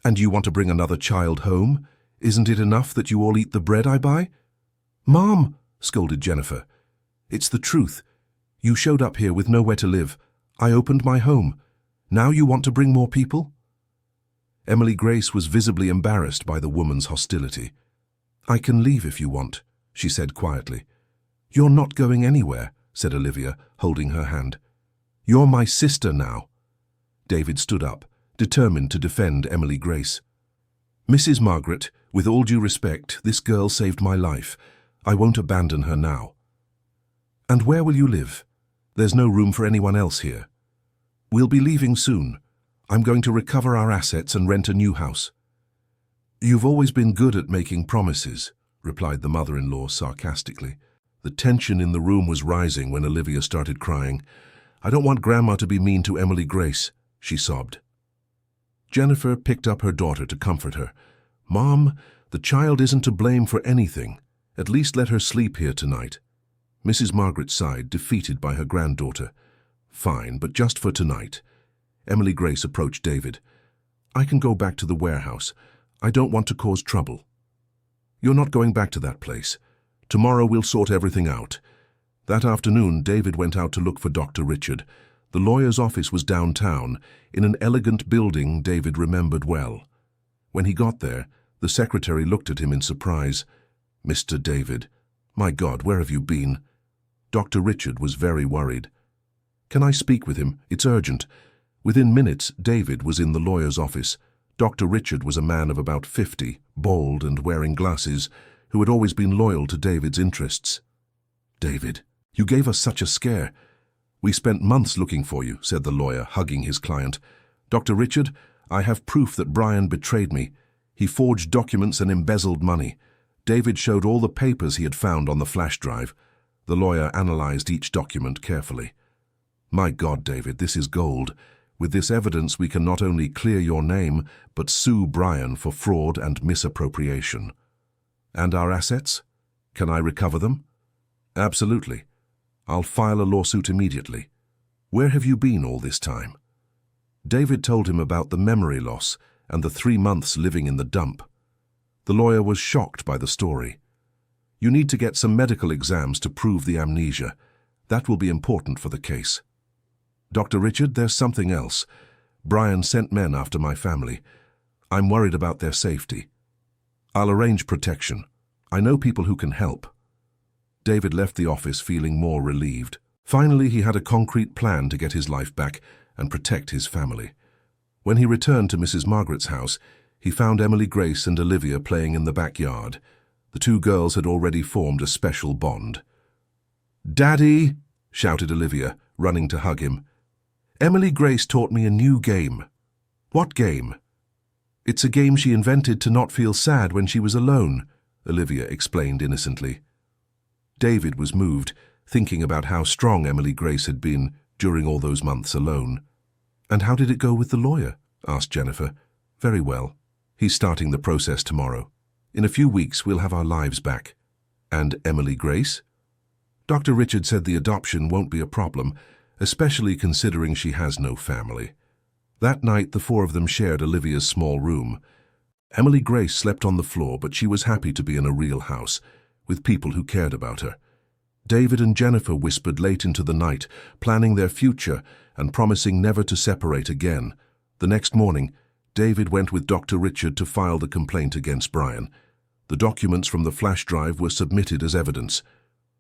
"And you want to bring another child home? Isn't it enough that you all eat the bread I buy?" "Mom," scolded Jennifer. "It's the truth. You showed up here with nowhere to live. I opened my home. Now you want to bring more people?" Emily Grace was visibly embarrassed by the woman's hostility. "I can leave if you want," she said quietly. "You're not going anywhere," said Olivia, holding her hand. "You're my sister now." David stood up, determined to defend Emily Grace. "Mrs. Margaret, with all due respect, this girl saved my life. I won't abandon her now." "And where will you live? There's no room for anyone else here." "We'll be leaving soon. I'm going to recover our assets and rent a new house." "You've always been good at making promises," replied the mother-in-law sarcastically. The tension in the room was rising when Olivia started crying. "I don't want Grandma to be mean to Emily Grace," she sobbed. Jennifer picked up her daughter to comfort her. "Mom, the child isn't to blame for anything. At least let her sleep here tonight." Mrs. Margaret sighed, defeated by her granddaughter. "Fine, but just for tonight." Emily Grace approached David. "I can go back to the warehouse. I don't want to cause trouble." "You're not going back to that place. Tomorrow we'll sort everything out." That afternoon, David went out to look for Dr. Richard. The lawyer's office was downtown, in an elegant building David remembered well. When he got there, the secretary looked at him in surprise. "Mr. David, my God, where have you been?" Dr. Richard was very worried. "Can I speak with him? It's urgent." Within minutes, David was in the lawyer's office. Dr. Richard was a man of about 50, bald and wearing glasses, who had always been loyal to David's interests. "David, you gave us such a scare." "We spent months looking for you," said the lawyer, hugging his client. "Dr. Richard, I have proof that Brian betrayed me. He forged documents and embezzled money." David showed all the papers he had found on the flash drive. The lawyer analyzed each document carefully. "My God, David, this is gold. With this evidence, we can not only clear your name, but sue Brian for fraud and misappropriation." "And our assets? Can I recover them?" "Absolutely. I'll file a lawsuit immediately." "Where have you been all this time?" David told him about the memory loss and the 3 months living in the dump. The lawyer was shocked by the story. "You need to get some medical exams to prove the amnesia. That will be important for the case." "Dr. Richard, there's something else. Brian sent men after my family. I'm worried about their safety. I'll arrange protection. I know people who can help." David left the office feeling more relieved. Finally, he had a concrete plan to get his life back and protect his family. When he returned to Mrs. Margaret's house, he found Emily Grace and Olivia playing in the backyard. The two girls had already formed a special bond. "Daddy!" shouted Olivia, running to hug him. "Emily Grace taught me a new game." "What game?" "It's a game she invented to not feel sad when she was alone," Olivia explained innocently. David was moved, thinking about how strong Emily Grace had been during all those months alone. "And how did it go with the lawyer?" asked Jennifer. "Very well. He's starting the process tomorrow. In a few weeks, we'll have our lives back." "And Emily Grace?" "Dr. Richard said the adoption won't be a problem, especially considering she has no family." That night, the four of them shared Olivia's small room. Emily Grace slept on the floor, but she was happy to be in a real house, with people who cared about her. David and Jennifer whispered late into the night, planning their future and promising never to separate again. The next morning, David went with Dr. Richard to file the complaint against Brian. The documents from the flash drive were submitted as evidence.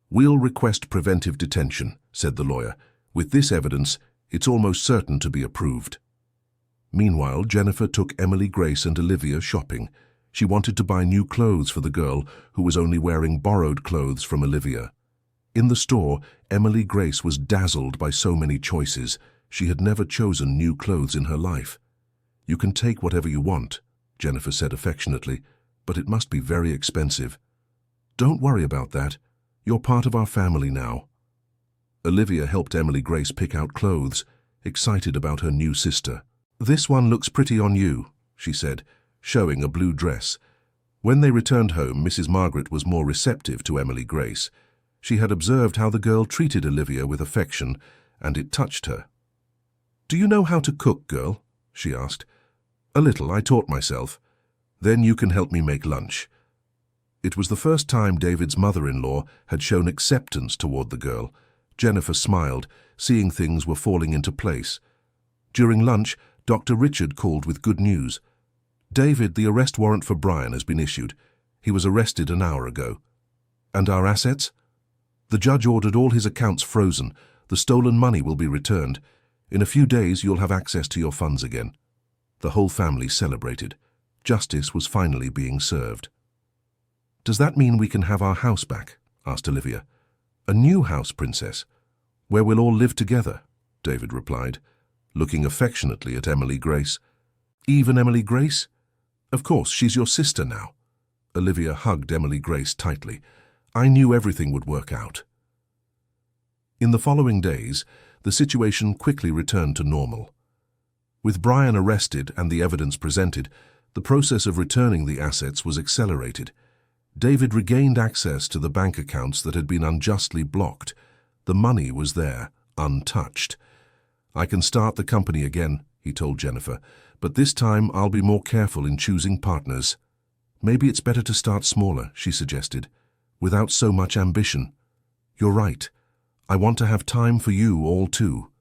"We'll request preventive detention," said the lawyer. "With this evidence, it's almost certain to be approved." Meanwhile, Jennifer took Emily Grace and Olivia shopping. She wanted to buy new clothes for the girl, who was only wearing borrowed clothes from Olivia. In the store, Emily Grace was dazzled by so many choices. She had never chosen new clothes in her life. "You can take whatever you want," Jennifer said affectionately, "but it must be very expensive." "Don't worry about that. You're part of our family now." Olivia helped Emily Grace pick out clothes, excited about her new sister. "This one looks pretty on you," she said, showing a blue dress. When they returned home, Mrs. Margaret was more receptive to Emily Grace. She had observed how the girl treated Olivia with affection, and it touched her. "Do you know how to cook, girl?" she asked. "A little, I taught myself. Then you can help me make lunch." It was the first time David's mother-in-law had shown acceptance toward the girl. Jennifer smiled, seeing things were falling into place. During lunch, Dr. Richard called with good news. "David, the arrest warrant for Brian has been issued. He was arrested an hour ago." "And our assets?" "The judge ordered all his accounts frozen. The stolen money will be returned. In a few days you'll have access to your funds again." The whole family celebrated. Justice was finally being served. "Does that mean we can have our house back?" asked Olivia. "A new house, Princess, where we'll all live together," David replied, looking affectionately at Emily Grace. "Even Emily Grace? Of course, she's your sister now." Olivia hugged Emily Grace tightly. "I knew everything would work out." In the following days, the situation quickly returned to normal. With Brian arrested and the evidence presented, the process of returning the assets was accelerated. David regained access to the bank accounts that had been unjustly blocked. The money was there, untouched. "I can start the company again," he told Jennifer, "but this time I'll be more careful in choosing partners." "Maybe it's better to start smaller," she suggested, "without so much ambition." "You're right. I want to have time for you all too."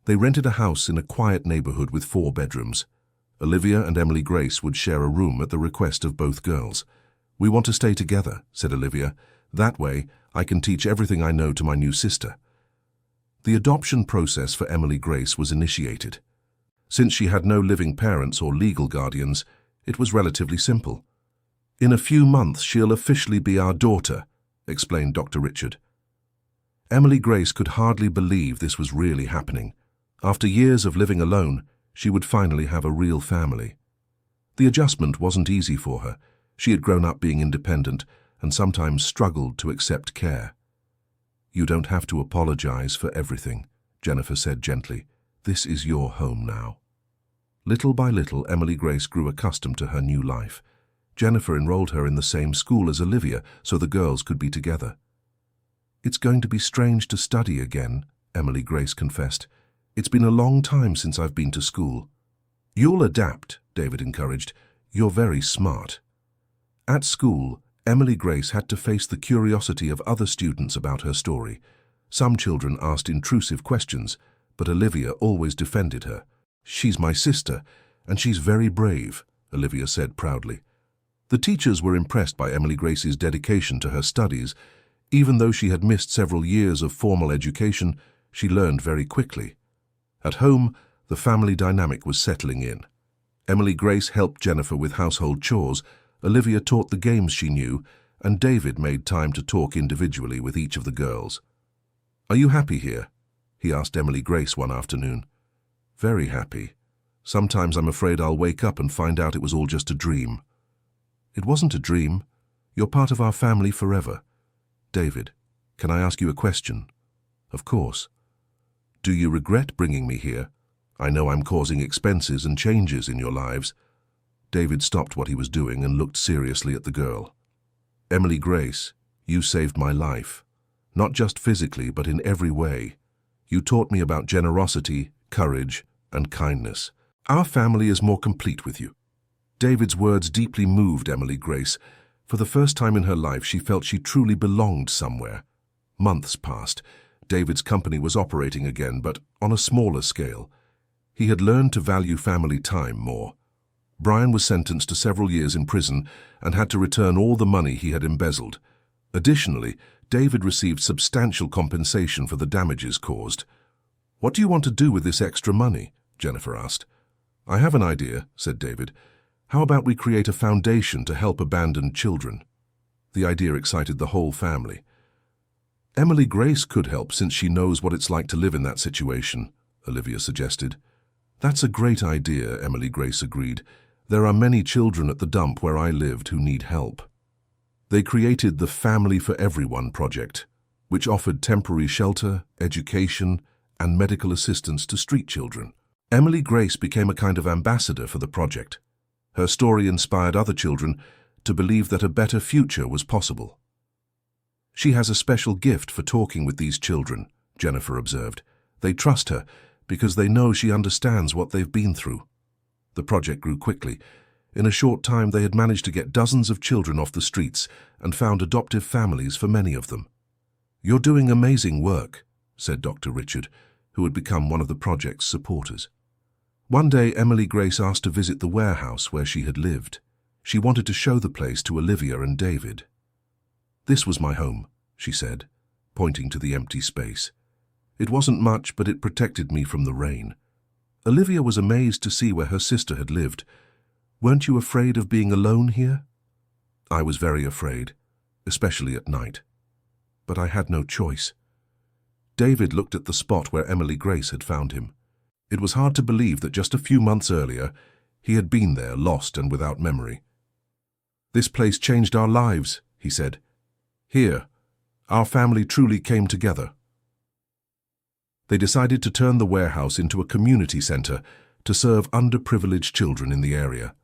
They rented a house in a quiet neighborhood with 4 bedrooms. Olivia and Emily Grace would share a room at the request of both girls. "We want to stay together," said Olivia. "That way, I can teach everything I know to my new sister." The adoption process for Emily Grace was initiated. Since she had no living parents or legal guardians, it was relatively simple. "In a few months, she'll officially be our daughter," explained Dr. Richard. Emily Grace could hardly believe this was really happening. After years of living alone, she would finally have a real family. The adjustment wasn't easy for her. She had grown up being independent and sometimes struggled to accept care. "You don't have to apologize for everything," Jennifer said gently. "This is your home now." Little by little, Emily Grace grew accustomed to her new life. Jennifer enrolled her in the same school as Olivia so the girls could be together. "It's going to be strange to study again," Emily Grace confessed. "It's been a long time since I've been to school." "You'll adapt," David encouraged. "You're very smart." At school, Emily Grace had to face the curiosity of other students about her story. Some children asked intrusive questions, but Olivia always defended her. "She's my sister, and she's very brave," Olivia said proudly. The teachers were impressed by Emily Grace's dedication to her studies. Even though she had missed several years of formal education, she learned very quickly. At home, the family dynamic was settling in. Emily Grace helped Jennifer with household chores, Olivia taught the games she knew, and David made time to talk individually with each of the girls. "Are you happy here?" he asked Emily Grace one afternoon. "Very happy. Sometimes I'm afraid I'll wake up and find out it was all just a dream." "It wasn't a dream. You're part of our family forever." "David, can I ask you a question?" "Of course." "Do you regret bringing me here? I know I'm causing expenses and changes in your lives." David stopped what he was doing and looked seriously at the girl. "Emily Grace, you saved my life. Not just physically, but in every way. You taught me about generosity, courage, and kindness. Our family is more complete with you." David's words deeply moved Emily Grace. For the first time in her life, she felt she truly belonged somewhere. Months passed. David's company was operating again, but on a smaller scale. He had learned to value family time more. Brian was sentenced to several years in prison and had to return all the money he had embezzled. Additionally, David received substantial compensation for the damages caused. "What do you want to do with this extra money?" Jennifer asked. "I have an idea," said David. "How about we create a foundation to help abandoned children?" The idea excited the whole family. "Emily Grace could help since she knows what it's like to live in that situation," Olivia suggested. "That's a great idea," Emily Grace agreed. "There are many children at the dump where I lived who need help." They created the Family for Everyone project, which offered temporary shelter, education, and medical assistance to street children. Emily Grace became a kind of ambassador for the project. Her story inspired other children to believe that a better future was possible. She has a special gift for talking with these children, Jennifer observed. They trust her because they know she understands what they've been through. The project grew quickly. In a short time, they had managed to get dozens of children off the streets and found adoptive families for many of them. "You're doing amazing work," said Dr. Richard, who had become one of the project's supporters. One day, Emily Grace asked to visit the warehouse where she had lived. She wanted to show the place to Olivia and David. "This was my home," she said, pointing to the empty space. "It wasn't much, but it protected me from the rain." Olivia was amazed to see where her sister had lived. "Weren't you afraid of being alone here?" "I was very afraid, especially at night. But I had no choice." David looked at the spot where Emily Grace had found him. It was hard to believe that just a few months earlier, he had been there, lost and without memory. "This place changed our lives," he said. "Here, our family truly came together." They decided to turn the warehouse into a community center to serve underprivileged children in the area.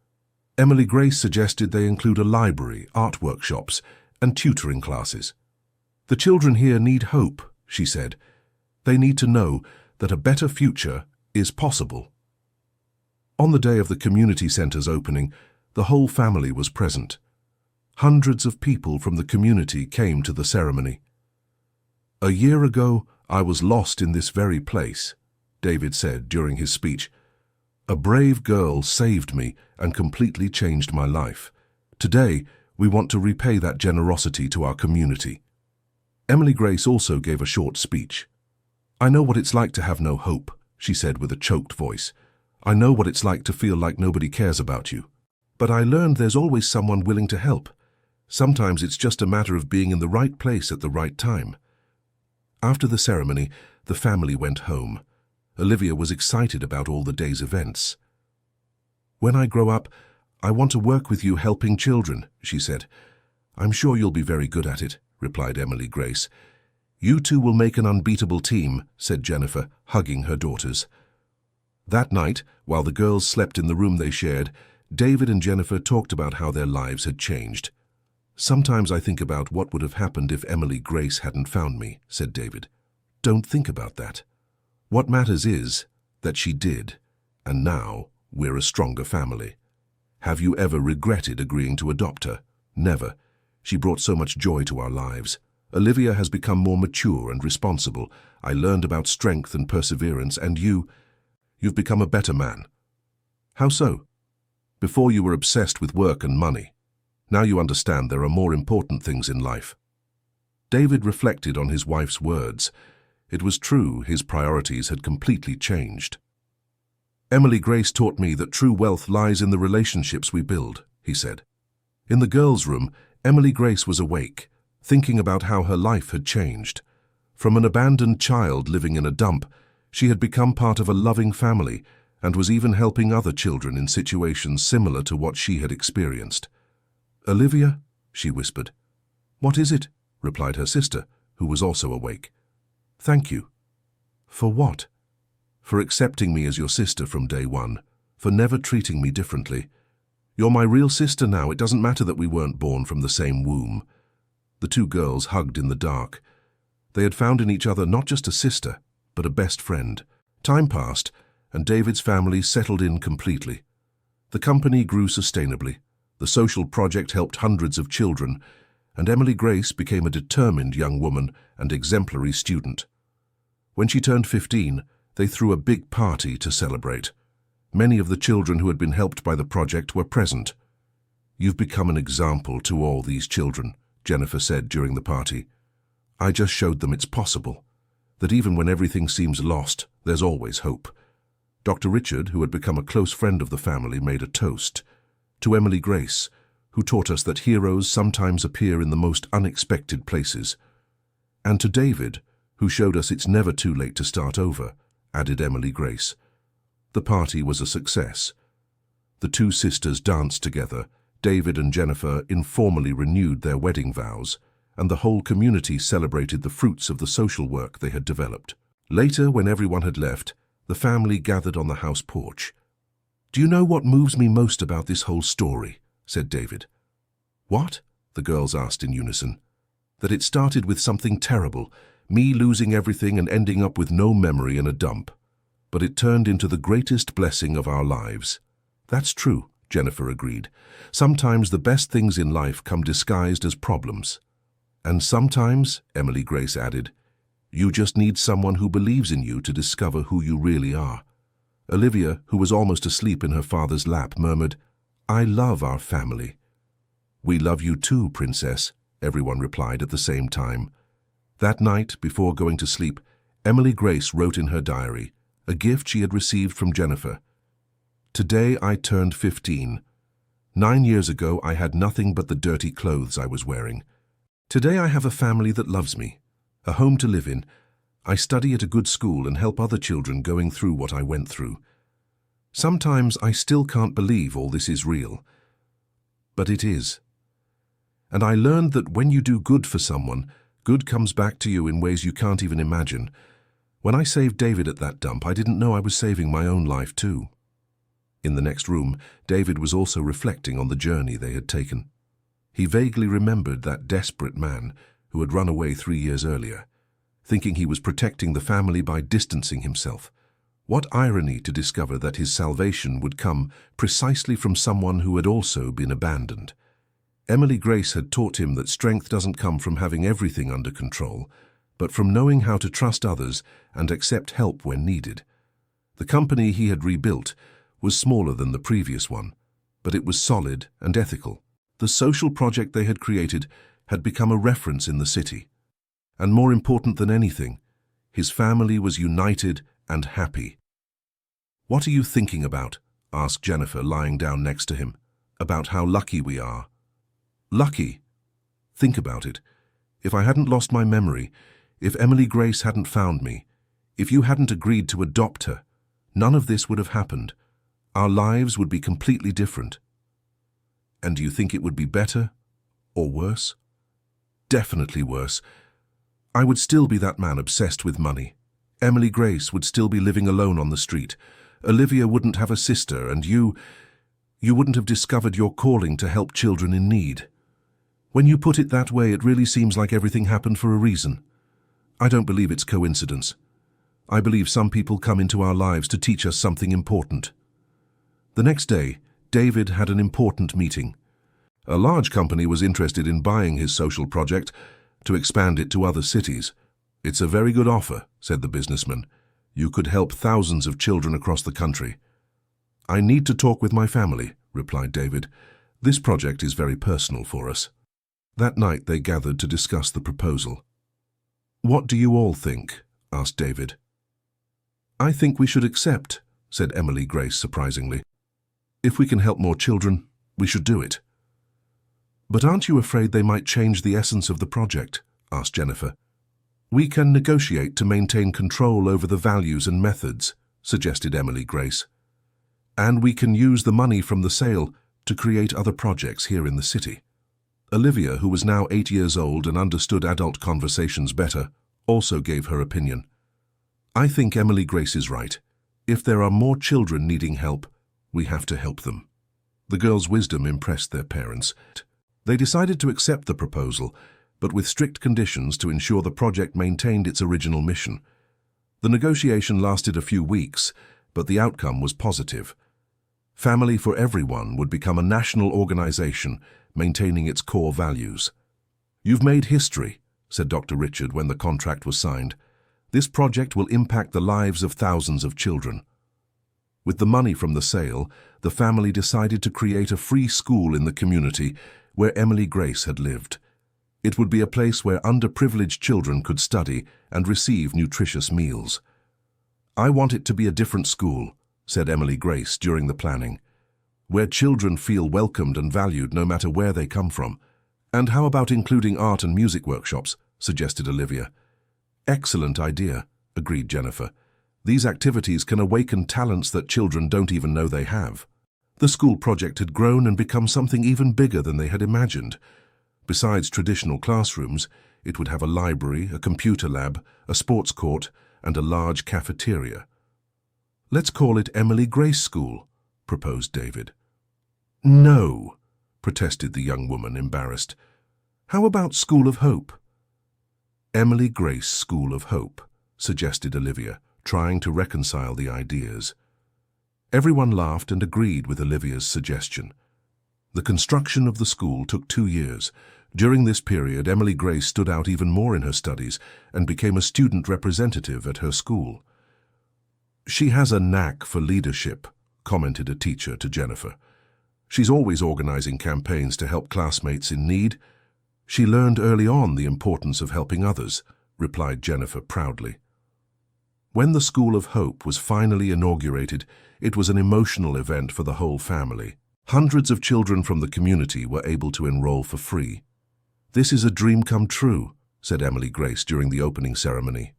Emily Grace suggested they include a library, art workshops, and tutoring classes. "The children here need hope," she said. "They need to know that a better future is possible." On the day of the community center's opening, the whole family was present. Hundreds of people from the community came to the ceremony. "A year ago, I was lost in this very place," David said during his speech. "A brave girl saved me and completely changed my life. Today, we want to repay that generosity to our community." Emily Grace also gave a short speech. "I know what it's like to have no hope," she said with a choked voice. "I know what it's like to feel like nobody cares about you. But I learned there's always someone willing to help. Sometimes it's just a matter of being in the right place at the right time." After the ceremony, the family went home. Olivia was excited about all the day's events. "When I grow up, I want to work with you helping children," she said. "I'm sure you'll be very good at it," replied Emily Grace. "You two will make an unbeatable team," said Jennifer, hugging her daughters. That night, while the girls slept in the room they shared, David and Jennifer talked about how their lives had changed. "Sometimes I think about what would have happened if Emily Grace hadn't found me," said David. "Don't think about that. What matters is that she did, and now we're a stronger family. Have you ever regretted agreeing to adopt her? Never. She brought so much joy to our lives. Olivia has become more mature and responsible. I learned about strength and perseverance, and you've become a better man." "How so?" "Before you were obsessed with work and money. Now you understand there are more important things in life." David reflected on his wife's words. It was true, his priorities had completely changed. "Emily Grace taught me that true wealth lies in the relationships we build," he said. In the girls' room, Emily Grace was awake, thinking about how her life had changed. From an abandoned child living in a dump, she had become part of a loving family and was even helping other children in situations similar to what she had experienced. "Olivia," she whispered. "What is it?" replied her sister, who was also awake. "Thank you." "For what?" "For accepting me as your sister from day one, for never treating me differently. You're my real sister now. It doesn't matter that we weren't born from the same womb." The two girls hugged in the dark. They had found in each other not just a sister, but a best friend. Time passed, and David's family settled in completely. The company grew sustainably. The social project helped hundreds of children, and Emily Grace became a determined young woman and exemplary student. When she turned 15, they threw a big party to celebrate. Many of the children who had been helped by the project were present. "You've become an example to all these children," Jennifer said during the party. "I just showed them it's possible, that even when everything seems lost, there's always hope." Dr. Richard, who had become a close friend of the family, made a toast. "To Emily Grace, who taught us that heroes sometimes appear in the most unexpected places. And to David, who showed us it's never too late to start over," added Emily Grace. The party was a success. The two sisters danced together. David and Jennifer informally renewed their wedding vows, and the whole community celebrated the fruits of the social work they had developed. Later, when everyone had left, the family gathered on the house porch. "Do you know what moves me most about this whole story?" said David. What? The girls asked in unison. That it started with something terrible, me losing everything and ending up with no memory and a dump. But it turned into the greatest blessing of our lives. That's true, Jennifer agreed. Sometimes the best things in life come disguised as problems. And sometimes, Emily Grace added, you just need someone who believes in you to discover who you really are. Olivia, who was almost asleep in her father's lap, murmured, I love our family. We love you too, Princess, everyone replied at the same time. That night, before going to sleep, Emily Grace wrote in her diary, a gift she had received from Jennifer. Today I turned 15. 9 years ago I had nothing but the dirty clothes I was wearing. Today I have a family that loves me, a home to live in. I study at a good school and help other children going through what I went through. Sometimes I still can't believe all this is real. But it is. And I learned that when you do good for someone, good comes back to you in ways you can't even imagine. When I saved David at that dump, I didn't know I was saving my own life too. In the next room, David was also reflecting on the journey they had taken. He vaguely remembered that desperate man who had run away 3 years earlier, thinking he was protecting the family by distancing himself. What irony to discover that his salvation would come precisely from someone who had also been abandoned. Emily Grace had taught him that strength doesn't come from having everything under control, but from knowing how to trust others and accept help when needed. The company he had rebuilt was smaller than the previous one, but it was solid and ethical. The social project they had created had become a reference in the city. And more important than anything, his family was united and happy. What are you thinking about? Asked Jennifer, lying down next to him. About how lucky we are. Lucky? Think about it. If I hadn't lost my memory, if Emily Grace hadn't found me, if you hadn't agreed to adopt her, none of this would have happened. Our lives would be completely different. And do you think it would be better or worse? Definitely worse. I would still be that man obsessed with money. Emily Grace would still be living alone on the street. Olivia wouldn't have a sister, and you wouldn't have discovered your calling to help children in need. When you put it that way, it really seems like everything happened for a reason. I don't believe it's coincidence. I believe some people come into our lives to teach us something important. The next day, David had an important meeting. A large company was interested in buying his social project to expand it to other cities. It's a very good offer, said the businessman. You could help thousands of children across the country. I need to talk with my family, replied David. This project is very personal for us. That night they gathered to discuss the proposal. What do you all think? Asked David. I think we should accept, said Emily Grace surprisingly. If we can help more children, we should do it. But aren't you afraid they might change the essence of the project? Asked Jennifer. We can negotiate to maintain control over the values and methods, suggested Emily Grace. And we can use the money from the sale to create other projects here in the city. Olivia, who was now 8 years old and understood adult conversations better, also gave her opinion. I think Emily Grace is right. If there are more children needing help, we have to help them. The girls' wisdom impressed their parents. They decided to accept the proposal, but with strict conditions to ensure the project maintained its original mission. The negotiation lasted a few weeks, but the outcome was positive. Family for Everyone would become a national organization, maintaining its core values. You've made history, said Dr. Richard when the contract was signed. This project will impact the lives of thousands of children. With the money from the sale, the family decided to create a free school in the community where Emily Grace had lived. It would be a place where underprivileged children could study and receive nutritious meals. I want it to be a different school, said Emily Grace during the planning, where children feel welcomed and valued no matter where they come from. And how about including art and music workshops, suggested Olivia. Excellent idea, agreed Jennifer. These activities can awaken talents that children don't even know they have. The school project had grown and become something even bigger than they had imagined. Besides traditional classrooms, it would have a library, a computer lab, a sports court, and a large cafeteria. Let's call it Emily Grace School, proposed David. No, protested the young woman, embarrassed. "How about School of Hope?" "Emily Grace School of Hope," suggested Olivia, trying to reconcile the ideas. Everyone laughed and agreed with Olivia's suggestion. The construction of the school took 2 years. During this period, Emily Grace stood out even more in her studies and became a student representative at her school. "She has a knack for leadership," commented a teacher to Jennifer. "She's always organizing campaigns to help classmates in need. She learned early on the importance of helping others," replied Jennifer proudly. When the School of Hope was finally inaugurated, it was an emotional event for the whole family. Hundreds of children from the community were able to enroll for free. "This is a dream come true," said Emily Grace during the opening ceremony.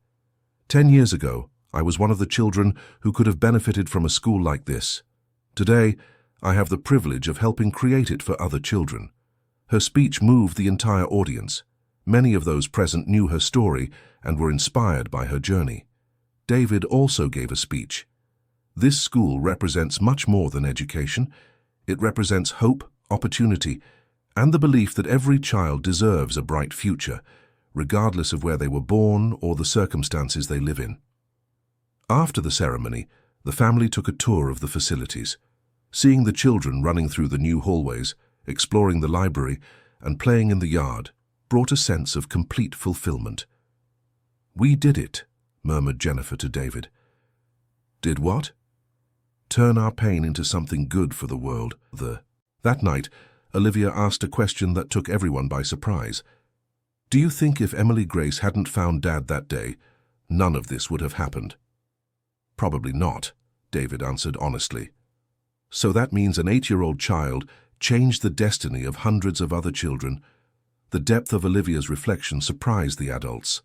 10 years ago, I was one of the children who could have benefited from a school like this. Today, I have the privilege of helping create it for other children." Her speech moved the entire audience. Many of those present knew her story and were inspired by her journey. David also gave a speech. "This school represents much more than education. It represents hope, opportunity, and the belief that every child deserves a bright future, regardless of where they were born or the circumstances they live in." After the ceremony, the family took a tour of the facilities. Seeing the children running through the new hallways, exploring the library, and playing in the yard brought a sense of complete fulfillment. "We did it," murmured Jennifer to David. "Did what?" "Turn our pain into something good for the world." That night, Olivia asked a question that took everyone by surprise. "Do you think if Emily Grace hadn't found Dad that day, none of this would have happened?" "Probably not," David answered honestly. "So that means an 8-year-old child changed the destiny of hundreds of other children." The depth of Olivia's reflection surprised the adults.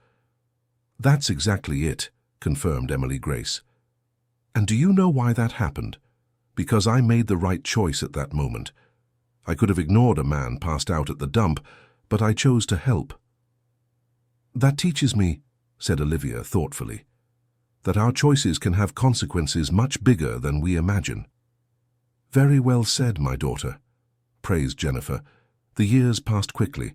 "That's exactly it," confirmed Emily Grace. "And do you know why that happened? Because I made the right choice at that moment. I could have ignored a man passed out at the dump, but I chose to help." "That teaches me," said Olivia thoughtfully, "that our choices can have consequences much bigger than we imagine." "Very well said, my daughter," praised Jennifer. The years passed quickly.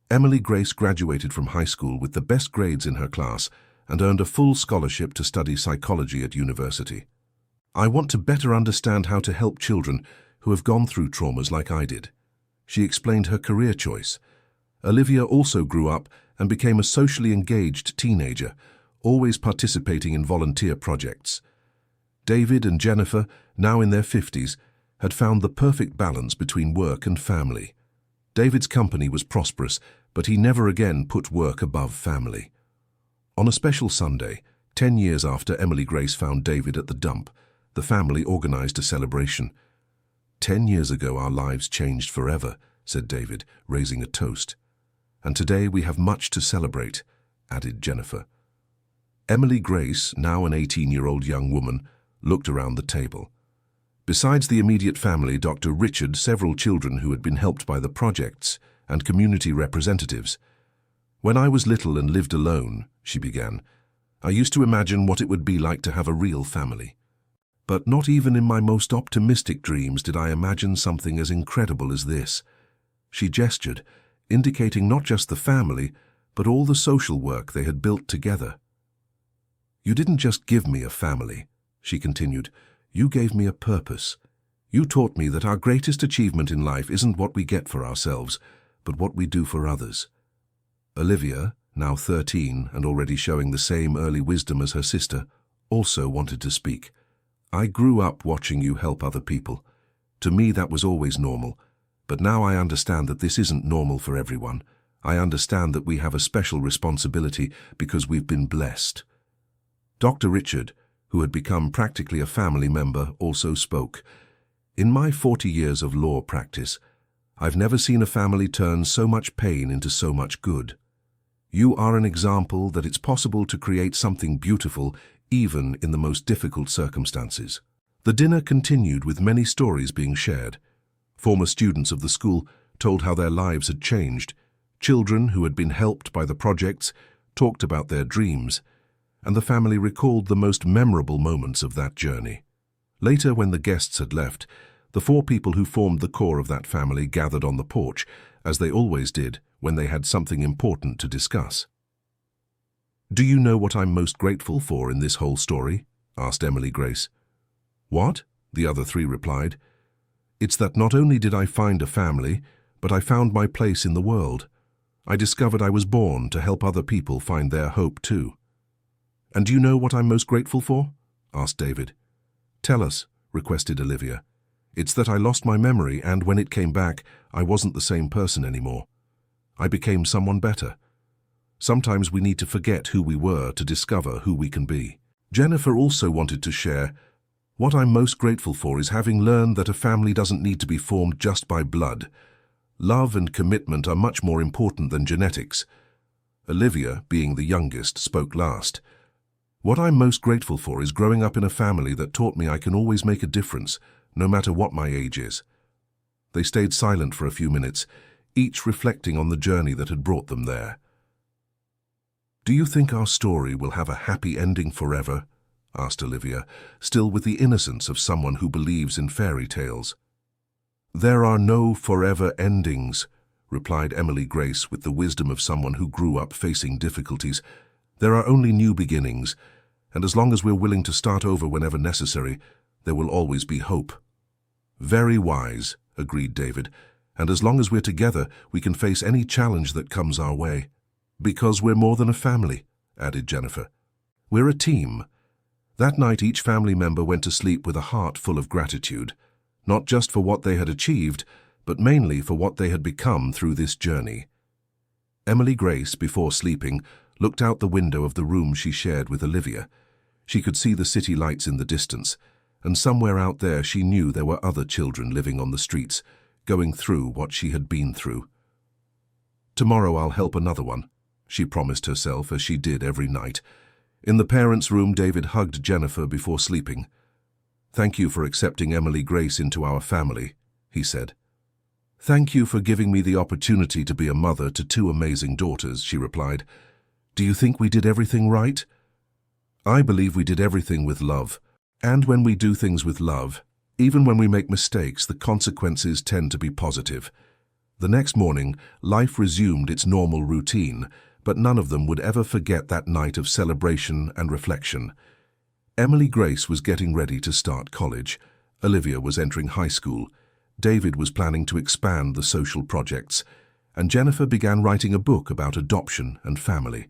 Emily Grace graduated from high school with the best grades in her class and earned a full scholarship to study psychology at university. "I want to better understand how to help children who have gone through traumas like I did." She explained her career choice. Olivia also grew up and became a socially engaged teenager, always participating in volunteer projects. David and Jennifer, now in their 50s, had found the perfect balance between work and family. David's company was prosperous, but he never again put work above family. On a special Sunday, 10 years after Emily Grace found David at the dump, the family organized a celebration. "10 years ago our lives changed forever," said David, raising a toast. "And today we have much to celebrate," added Jennifer. Emily Grace, now an 18-year-old young woman, looked around the table. Besides the immediate family, Dr. Richard, several children who had been helped by the projects, and community representatives. "When I was little and lived alone," she began, "I used to imagine what it would be like to have a real family. But not even in my most optimistic dreams did I imagine something as incredible as this." She gestured, indicating not just the family, but all the social work they had built together. "You didn't just give me a family," she continued. "You gave me a purpose. You taught me that our greatest achievement in life isn't what we get for ourselves, but what we do for others." Olivia, now 13 and already showing the same early wisdom as her sister, also wanted to speak. "I grew up watching you help other people. To me that was always normal, but now I understand that this isn't normal for everyone. I understand that we have a special responsibility because we've been blessed." Dr. Richard, who had become practically a family member, also spoke. "In my 40 years of law practice, I've never seen a family turn so much pain into so much good. You are an example that it's possible to create something beautiful even in the most difficult circumstances." The dinner continued with many stories being shared. Former students of the school told how their lives had changed. Children who had been helped by the projects talked about their dreams, and the family recalled the most memorable moments of that journey. Later, when the guests had left, The 4 people who formed the core of that family gathered on the porch, as they always did when they had something important to discuss. "Do you know what I'm most grateful for in this whole story?" asked Emily Grace. "What?" the other 3 replied. "It's that not only did I find a family, but I found my place in the world. I discovered I was born to help other people find their hope too." "And do you know what I'm most grateful for?" asked David. "Tell us," requested Olivia. "It's that I lost my memory, and when it came back, I wasn't the same person anymore. I became someone better. Sometimes we need to forget who we were to discover who we can be." Jennifer also wanted to share, "What I'm most grateful for is having learned that a family doesn't need to be formed just by blood. Love and commitment are much more important than genetics." Olivia, being the youngest, spoke last. "What I'm most grateful for is growing up in a family that taught me I can always make a difference, no matter what my age is." They stayed silent for a few minutes, each reflecting on the journey that had brought them there. "Do you think our story will have a happy ending forever?" asked Olivia, still with the innocence of someone who believes in fairy tales. "There are no forever endings," replied Emily Grace with the wisdom of someone who grew up facing difficulties. "There are only new beginnings, and as long as we're willing to start over whenever necessary, there will always be hope." "Very wise," agreed David, "and as long as we're together, we can face any challenge that comes our way." "Because we're more than a family," added Jennifer. "We're a team." That night, each family member went to sleep with a heart full of gratitude, not just for what they had achieved, but mainly for what they had become through this journey. Emily Grace, before sleeping, looked out the window of the room she shared with Olivia. She could see the city lights in the distance, and somewhere out there she knew there were other children living on the streets, going through what she had been through. "Tomorrow I'll help another one," she promised herself, as she did every night. In the parents' room, David hugged Jennifer before sleeping. "Thank you for accepting Emily Grace into our family," he said. "Thank you for giving me the opportunity to be a mother to 2 amazing daughters," she replied. "Do you think we did everything right?" "I believe we did everything with love. And when we do things with love, even when we make mistakes, the consequences tend to be positive." The next morning, life resumed its normal routine, but none of them would ever forget that night of celebration and reflection. Emily Grace was getting ready to start college. Olivia was entering high school. David was planning to expand the social projects, and Jennifer began writing a book about adoption and family.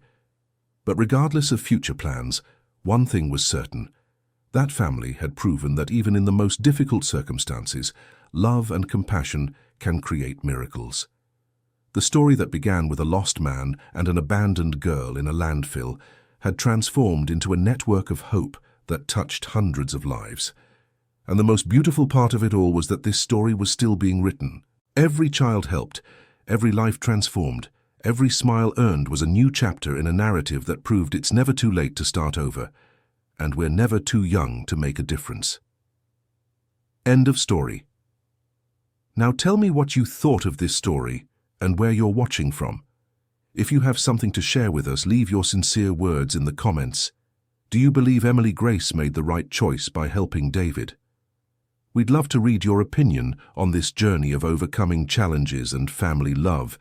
But regardless of future plans, one thing was certain. That family had proven that even in the most difficult circumstances, love and compassion can create miracles. The story that began with a lost man and an abandoned girl in a landfill had transformed into a network of hope that touched hundreds of lives. And the most beautiful part of it all was that this story was still being written. Every child helped, every life transformed, every smile earned was a new chapter in a narrative that proved it's never too late to start over, and we're never too young to make a difference. End of story. Now tell me what you thought of this story and where you're watching from. If you have something to share with us, leave your sincere words in the comments. Do you believe Emily Grace made the right choice by helping David? We'd love to read your opinion on this journey of overcoming challenges and family love.